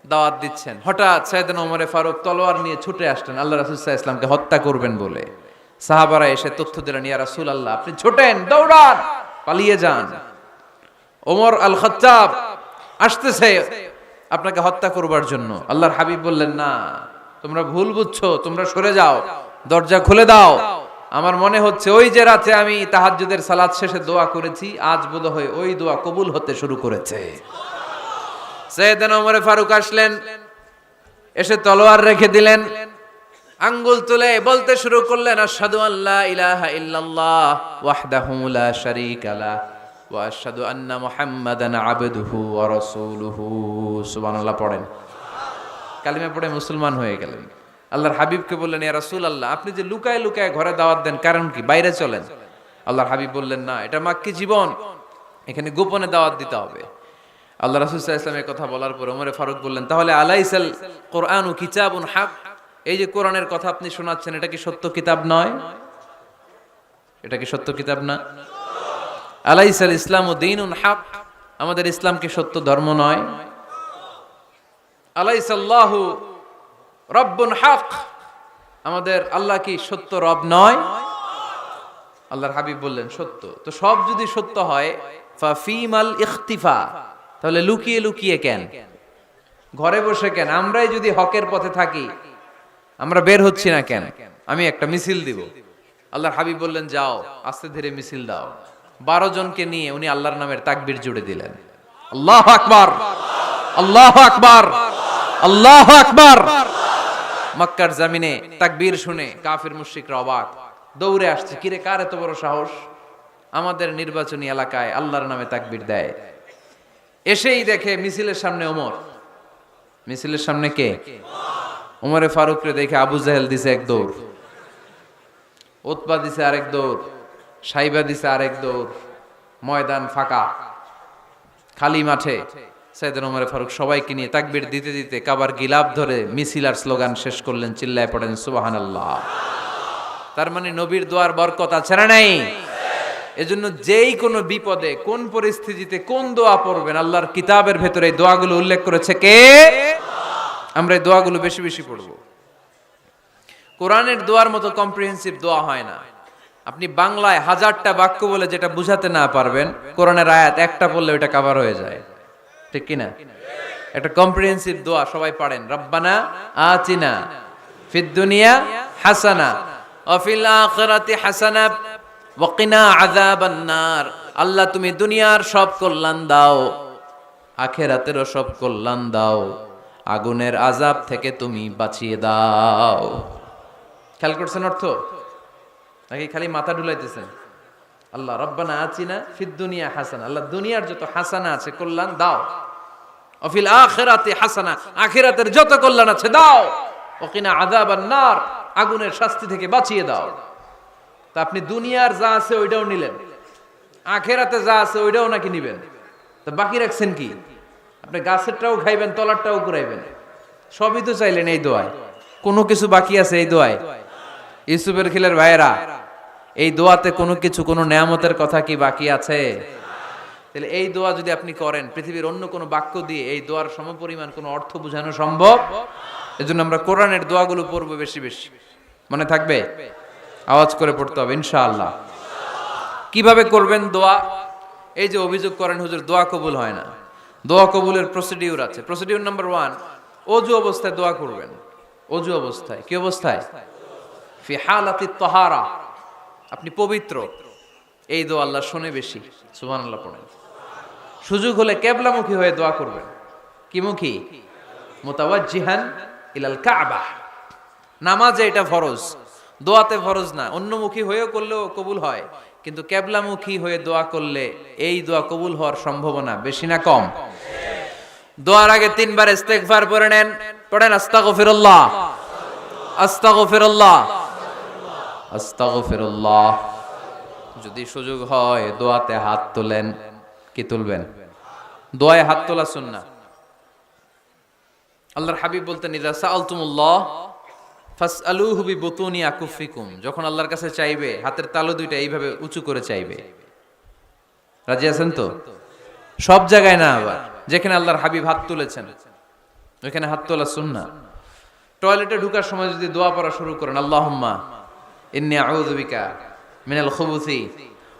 দাওয়াত দিচ্ছেন। হঠাৎ সাইয়েদনা ওমরে ফারুক তলোয়ার নিয়ে ছুটে আসলেন আল্লাহ রাসূল সাল্লাল্লাহু আলাইহি ওয়াসাল্লামকে হত্যা করবেন বলে। সাহাবারা এসে তথ্য দিলেন, ইয়া রাসূলুল্লাহ আপনি ছোটেন, দৌড়ান, পালিয়ে যান, ওমর আল খাত্তাব আসতেছে আপনাকে হত্যা করবার জন্য। আল্লাহর হাবিব বললেন, না তোমরা ভুল বুঝছো, তোমরা সরে যাও, দরজা খুলে দাও। আমার মনে হচ্ছে ওই যে রাতে আমি তাহাজ্জুদের সালাত শেষে দোয়া করেছি, আজ বোধহয় ওই দোয়া কবুল হতে শুরু করেছে। সাইয়েদনা ওমর ফারুক আসলেন, এসে তলোয়ার রেখে দিলেন, আঙ্গুল তুলে বলতে শুরু করলেন, আশহাদু আল্লা ইলাহা ইল্লাল্লাহ ওয়াহদাহু লা শারীকা লাহ ওয়া আশহাদু আন্না মুহাম্মাদান আবদুহু ওয়া রাসূলুহু। সুবহানাল্লাহ পড়েন। কালিমা পড়ে মুসলমান হয়ে গেলেন। আল্লাহর হাবিবকে বললেন, ইয়া রাসূলুল্লাহ আপনি যে লুকায় লুকায় ঘরে দাওয়াত দেন, কারণ কি? বাইরে চলেন। আল্লাহর হাবিব বললেন, না এটা মাক্কি জীবন, এখানে গোপনে দাওয়াত দিতে হবে। আল্লাহ রাসূল সাল্লাল্লাহু আলাইহি ওয়াসাল্লামের কথা বলার পর ওমর ফারুক বললেন, তাহলে আলাইসাল কোরআনু কিতাবুন হক, এই যে কোরআনের কথা আপনি শোনাচ্ছেন এটা কি সত্য কিতাব নয়? এটা কি সত্য কিতাব না? আলাইসাল ইসলামু দীনুন হক, আমাদের ইসলাম কি সত্য ধর্ম নয়? আলাইসাল্লাহু রব্বুন হক, আমাদের আল্লাহ কি সত্য রব নয়? আল্লাহর হাবিব বললেন, সত্য। তো সব যদি সত্য হয় ফাফিমাল ইখতিফা, তাহলে লুকিয়ে লুকিয়ে কেন, ঘরে বসে কেন? আমরাই যদি হকের পথে থাকি আমরা বের হচ্ছি না কেন? আমি একটা মিছিল দিব। আল্লাহর হাবিব বললেন, যাও আস্তে ধীরে মিছিল দাও। 12 জনকে নিয়ে উনি আল্লাহর নামের তাকবীর জুড়ে দিলেন। আল্লাহু আকবার, আল্লাহু আকবার, আল্লাহু আকবার। মক্কার জমিনে তাকবীর শুনে কাফির মুশরিকরা অবাক, দৌড়ে আসছে, কিরে কার এত বড় সাহস আমাদের নির্বাচনী এলাকায় আল্লাহর নামে তাকবীর দেয়। এসেই দেখে মিছিলের সামনে ওমর। মিছিলের সামনে কে? ওমরে ফারুকরে দেখে আবু জাহেল দিছে এক দৌড়, উতবা দিছে আরেক দৌড়, সাইবা দিছে আরেক দৌড়। ময়দান ফাঁকা, খালি মাঠে সাইয়েদনা ওমর ফারুক সবাইকে নিয়ে তাকবীর দিতে দিতে কাবার গিলাফ ধরে মিছিল আর স্লোগান শেষ করলেন, চিল্লায় পড়েন সুবহানাল্লাহ। তার মানে নবীর দোয়ার বরকত আছে না নাই? এজন্য যেই কোনো বিপদে কোন পরিস্থিতিতে কোন দোয়া পড়বেন, আল্লাহর কিতাবের ভেতরে এই দোয়াগুলো উল্লেখ করেছে কে? আমরা এই দোয়াগুলো বেশি বেশি পড়ব। কোরআনের দোয়ার মতো কম্প্রিহেন্সিভ দোয়া হয় না। আপনি বাংলায় 1000টা বাক্য বলে যেটা বুঝাতে না পারবেন, কোরআনের আয়াত একটা পড়লে ওটা কভার হয়ে যায়, ঠিক কি না? একটা কম্প্রিহেন্সিভ দোয়া সবাই পড়েন, রব্বানা আতিনা ফিদ দুনিয়া হাসানা ওয়া ফিল আখিরাতি হাসানা ওয়া কিনা আযাবান নার। আল্লাহ তুমি দুনিয়ার সব কল্যাণ দাও, আখিরাতেরও সব কল্যাণ দাও, আগুনের আযাব থেকে তুমি বাঁচিয়ে দাও। খেয়াল করছেন অর্থ নাকি খালি মাথা ঢুলাইতেছেন? আল্লাহ রব্বানা আতিনা ফিদ দুনিয়া হাসানা, আল্লাহ দুনিয়ার যত হাসানা আছে কল্যাণ দাও, ওয়া ফিল আখিরাতি হাসানা, আখিরাতের যত কল্যাণ আছে দাও, ওয়া কিনা আযাবান নার, আগুনের শাস্তি থেকে বাঁচিয়ে দাও। তা আপনি দুনিয়ার যা আছে ওইটাও নিলেন, আখিরাতে যা আছে ওইটাও নাকি নিবেন, তা বাকি রাখছেন কি? আপনি গাছেরটাও খাইবেন, তলারটাও কুড়াইবেন, সবই তো চাইলেন এই দোয়ায়। কোনো কিছু বাকি আছে এই দোয়ায়? ইউসুফের খিলের ভাইয়েরা, এই দোয়াতে কোনো কিছু, কোনো নেয়ামতের কথা কি বাকি আছে? তাহলে এই দোয়া যদি আপনি করেন, পৃথিবীর অন্য কোনো বাক্য দিয়ে এই দোয়ার সমপরিমাণ কোনো অর্থ বোঝানো সম্ভব? এজন্য আমরা কোরআনের দোয়াগুলো পড়বো বেশি বেশি। মনে থাকবে? আওয়াজ করে পড়তে হবে ইনশাআল্লাহ। কিভাবে করবেন দোয়া? এই যে অভিযোগ করেন হুজুর দোয়া কবুল হয় না, দোয়া কবুলের প্রসিডিউর আছে। প্রসিডিউর নাম্বার 1, ওযু অবস্থায় দোয়া করবেন। ওযু অবস্থায়, কি অবস্থায়? ফি হালাতিত তাহারা, আপনি পবিত্র, এই দোয়া আল্লাহ শুনে বেশি, সুবহানাল্লাহ পড়েন। সুযোগ হলে কিবলামুখী হয়ে দোয়া করবেন। কি মুখী? মুতাওয়াজ্জিহান ইলাল কাবা। নামাজে এটা ফরজ, দোয়াতে ফরজ না। অন্যমুখী হয়েও করলেও কবুল হয়, কিন্তু কিবলামুখী হয়ে দোয়া করলে এই দোয়া কবুল হওয়ার সম্ভাবনা বেশি না কম? দোয়ার আগে 3 বার ইস্তেগফার পড়ে নেন। পড়েন আস্তাগফিরুল্লাহ, আস্তাগফিরুল্লাহ, আস্তাগফিরুল্লাহ। যদি সুযোগ হয় দোয়াতে হাত তোলেন। কি তুলবেন? দোয়ায় হাত তোলা সুন্নাহ। আল্লাহর হাবিব বলতেন, ইযা সাআলতুমুল্লাহ ফাসআলুহু বিবুতুনি আকুফিকুম, যখন আল্লাহর কাছে চাইবে হাতের তালু দুইটা এইভাবে উঁচু করে চাইবে। রাজি আছেন তো? সব জায়গায় না, আবার যেখানে আল্লাহর হাবিব হাত তুলেছেন ওইখানে হাত তোলা সুন্নাহ। টয়লেটে ঢোকার সময় যদি দোয়া পড়া শুরু করেন, আল্লাহুম্মা ইন্নী আউযু বিকা মিনাল খুবুসি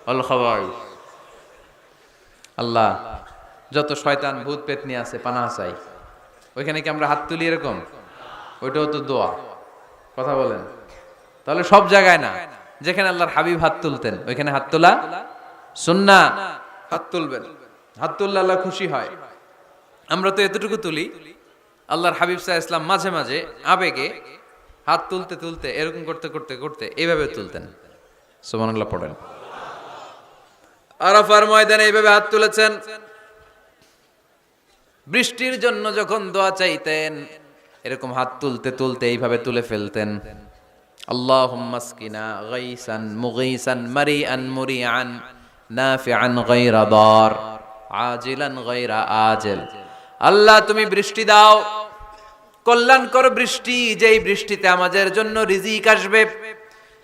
ওয়াল খাবাইস, আল্লাহ যত শয়তান ভূত পেতনি আছে পানাহ চাই, ওইখানে কি আমরা হাত তুলি এরকম? ওইটাও তো দোয়া। কথা বলেন। তাহলে সব জায়গায় না, যেখানে আল্লাহর হাবিব হাত তুলতেন ওইখানে হাত তোলা সুন্নাহ। হাত তুলবেন, হাত তুললে আল্লাহ খুশি হয়। আমরা তো এতটুকু তুলি, আল্লাহর হাবিব সাল্লাল্লাহু আলাইহি ওয়াসাল্লাম মাঝে মাঝে আবেগে হাত তুলতে তুলতে এরকম করতে করতে করতে এইভাবে তুলতেন। সুবহানাল্লাহ পড়েন। আরাফার ময়দানে এইভাবে হাত তুলেছেন। বৃষ্টির জন্য যখন দোয়া চাইতেন এরকম হাত তুলতে তুলতে এইভাবে তুলে ফেলতেন। আল্লাহুম্মা আসকিনা গাইসান মুগীসান মারিআন মুরিআন নাফিআন গায়রা দার আজিলান গায়রা আজিল। আল্লাহ তুমি বৃষ্টি দাও, কল্যাণকর বৃষ্টি, যেই বৃষ্টিতে আমাদের জন্য রিজিক আসবে,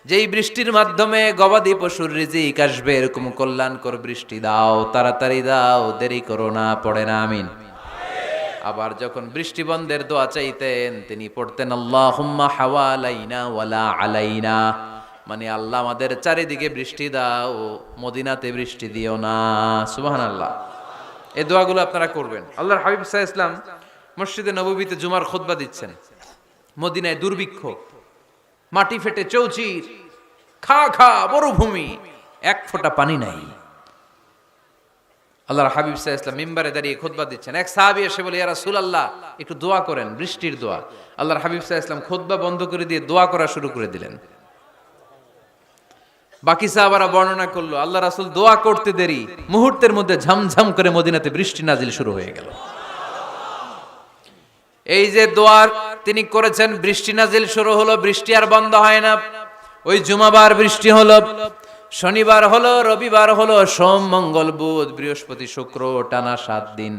যেই বৃষ্টির মাধ্যমে গবাদি পশুর রিজিক আসবে, এরকম কল্যাণকর বৃষ্টি দাও, তাড়াতাড়ি দাও, দেরি করো না। পড়ে না আমিন। আবার যখন বৃষ্টি বন্ধের দোয়া চাইতেন তিনি পড়তেন আল্লাহুম্মা হাওয়ালাইনা ওয়ালা আলাইনা, মানে আল্লাহ আমাদের চারিদিকে বৃষ্টি দাও, মদিনাতে বৃষ্টি দিও না। সুবহানাল্লাহ। এই দোয়াগুলো আপনারা করবেন। আল্লাহর হাবিব সাল্লাল্লাহু আলাইহি ওয়াসাল্লাম মসজিদে নববীতে জুমার খুতবা দিচ্ছেন। মদিনায় দুর্ভিক্ষ, মাটি ফেটে চৌচির, খা খা মরুভূমি, এক ফোঁটা পানি নাই। আল্লাহর হাবিব সাল্লাল্লাহু আলাইহি ওয়াসাল্লাম মিম্বারে দাঁড়িয়ে খুতবা দিচ্ছেন। এক সাহাবী এসে বলে, ইয়া রাসূলুল্লাহ একটু দোয়া করেন, বৃষ্টির দোয়া। আল্লাহর হাবিব সাল্লাল্লাহু আলাইহি ওয়াসাল্লাম খুতবা বন্ধ করে দিয়ে দোয়া করা শুরু করে দিলেন। বাকি সাহাবারা বর্ণনা করলো আল্লাহ রাসূল দোয়া করতে দেরি, মুহূর্তের মধ্যে ঝমঝম করে মদিনাতে বৃষ্টি নাজিল শুরু হয়ে গেল। এই যে দোয়ার তিনি করেছেন, বৃষ্টি নাজিল শুরু হলো, বৃষ্টি আর বন্ধ হয় না। ওই জুমাবার বৃষ্টি হলো, শনিবার হলো, রবিবার হলো, সোম মঙ্গল বুধ বৃহস্পতি শুক্র, টানা 7 দিন।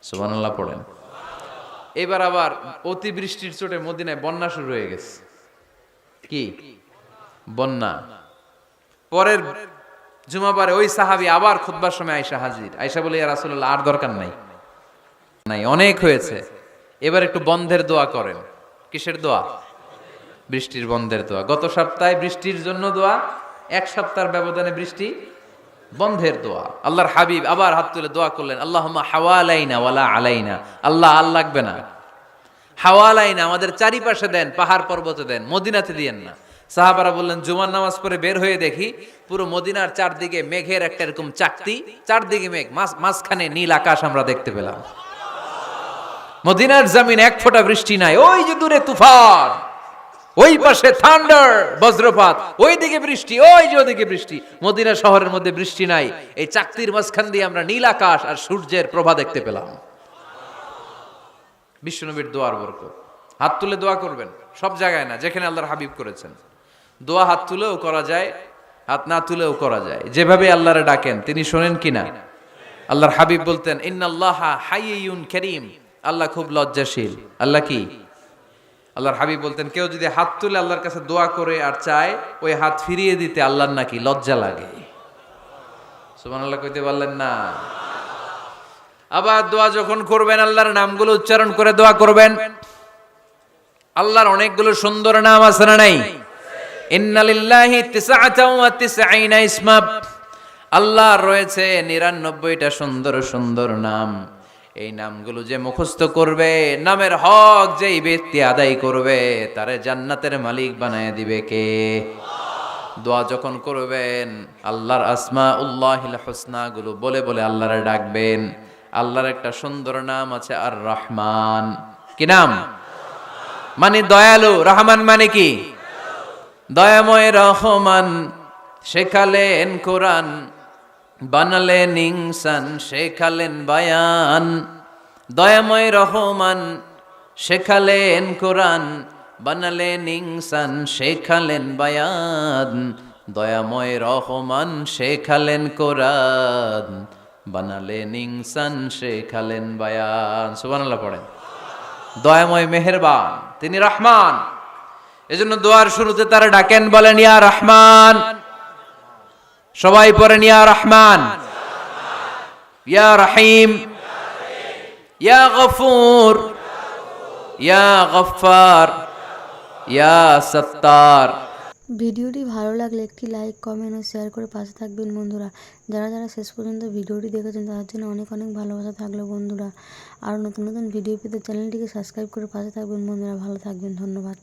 সুবহানাল্লাহ পড়েন। এবার আবার অতি বৃষ্টির চোটে মদিনায় বন্যা শুরু হয়ে গেছে। কি বন্যা? পরের জুমাবারে ওই সাহাবী আবার খুতবার সময় আয়েশা হাজির। আয়েশা বলে, ইয়া রাসূলুল্লাহ আর দরকার নাই, অনেক হয়েছে, এবার একটু বন্ধের দোয়া করেন। কিসের দোয়া? বৃষ্টির বন্ধের দোয়া। গত সপ্তাহে বৃষ্টির জন্য দোয়া, এক সপ্তাহের ব্যবধানে বৃষ্টি বন্ধের দোয়া। আল্লাহর হাবিব আবার হাত তুলে দোয়া করলেন, আল্লাহুম্মা হাওয়ালাইনা ওয়ালা আলাইনা, আল্লাহ আল লাগবে না, হাওয়ালাইনা আমাদের চারিপাশে দেন, পাহাড় পর্বতে দেন, মদিনাতে দিয়েন না। সাহাবারা বললেন, জুমার নামাজ পড়ে বের হয়ে দেখি পুরো মদিনার চারদিকে মেঘের একটা এরকম চাকতি, চারদিকে মেঘ, মাঝখানে নীল আকাশ আমরা দেখতে পেলাম। মদিনার জমিন এক ফোঁটা বৃষ্টি নাই। ওই যে দূরে তুফান, ওই পাশে থান্ডার বজ্রপাত, ওই দিকে বৃষ্টি, ওই যে ওদিকে বৃষ্টি। মদিনা শহরের মধ্যে বৃষ্টি নাই, এই চাকতির মাঝখান দিয়ে আমরা নীল আকাশ আর সূর্যের প্রভা দেখতে পেলাম। বিশ্বনবীর দোয়ার বরকত। হাত তুলে দোয়া করবেন, সব জায়গায় না, যেখানে আল্লাহর হাবিব করেছেন। দোয়া হাত তুলেও করা যায়, হাত না তুলেও করা যায়। যেভাবে আল্লাহরে ডাকেন তিনি শোনেন কিনা। আল্লাহর হাবিব বলতেন, ইন্নাল্লাহা হাইয়ুন কারীম, আল্লাহ খুব লজ্জাশীল। আল্লাহ কি? আল্লাহর হাবিব বলতেন, কেউ যদি হাত তুলে আল্লাহর কাছে দোয়া করে আর চায়, ওই হাত ফিরিয়ে দিতে আল্লাহর নাকি লজ্জা লাগে। সুবহানাল্লাহ কইতে পারলেন না? আবার দোয়া যখন করবেন আল্লাহর নামগুলো উচ্চারণ করে দোয়া করবেন। আল্লাহর অনেকগুলো সুন্দর নাম আছে না নাই? ইন্নালিল্লাহি 99 ইসমা, আল্লাহর রয়েছে 99টা সুন্দর সুন্দর নাম। এই নামগুলো যে মুখস্থ করবে, নামের হক যেই ব্যক্তি আদায় করবে, তারে জান্নাতের মালিক বানায় দিবে কে? দোয়া যখন করবেন আল্লাহর আসমাউল্লাহিল হুসনা গুলো বলে বলে আল্লাহরে ডাকবেন। আল্লাহর একটা সুন্দর নাম আছে আর রহমান। কি নাম? মানে দয়ালু। রহমান মানে কি? দয়াময়। রহমান শেখালেন কোরআন, বানালেন ইনসান, শেখালেন বায়ান। দয়াময় রহমান শেখালেন কোরআন, বানালেন ইনসান, শেখালেন বায়ান। দয়াময় রহমান শেখালেন কোরআন, বানালেন ইনসান, শেখালেন বায়ান। সুবহানাল্লাহ পড়েন। দয়াময় মেহেরবান তিনি রহমান। এজন্য দোয়ার শুরুতে তারা ডাকেন, বলেন ইয়া রহমান। সবাই পড়েন ইয়া রহমান, ইয়া রহিম, ইয়া গফুর, ইয়া গফফার, ইয়া সত্তার। ভিডিওটি ভালো লাগলে একটি লাইক, কমেন্ট ও শেয়ার করে পাশে থাকবেন বন্ধুরা। যারা যারা শেষ পর্যন্ত ভিডিওটি দেখেছেন তাদের জন্য অনেক অনেক ভালোবাসা থাকলো বন্ধুরা। আর নতুন নতুন ভিডিও পেতে চ্যানেলটিকে সাবস্ক্রাইব করে পাশে থাকবেন বন্ধুরা। ভালো থাকবেন, ধন্যবাদ।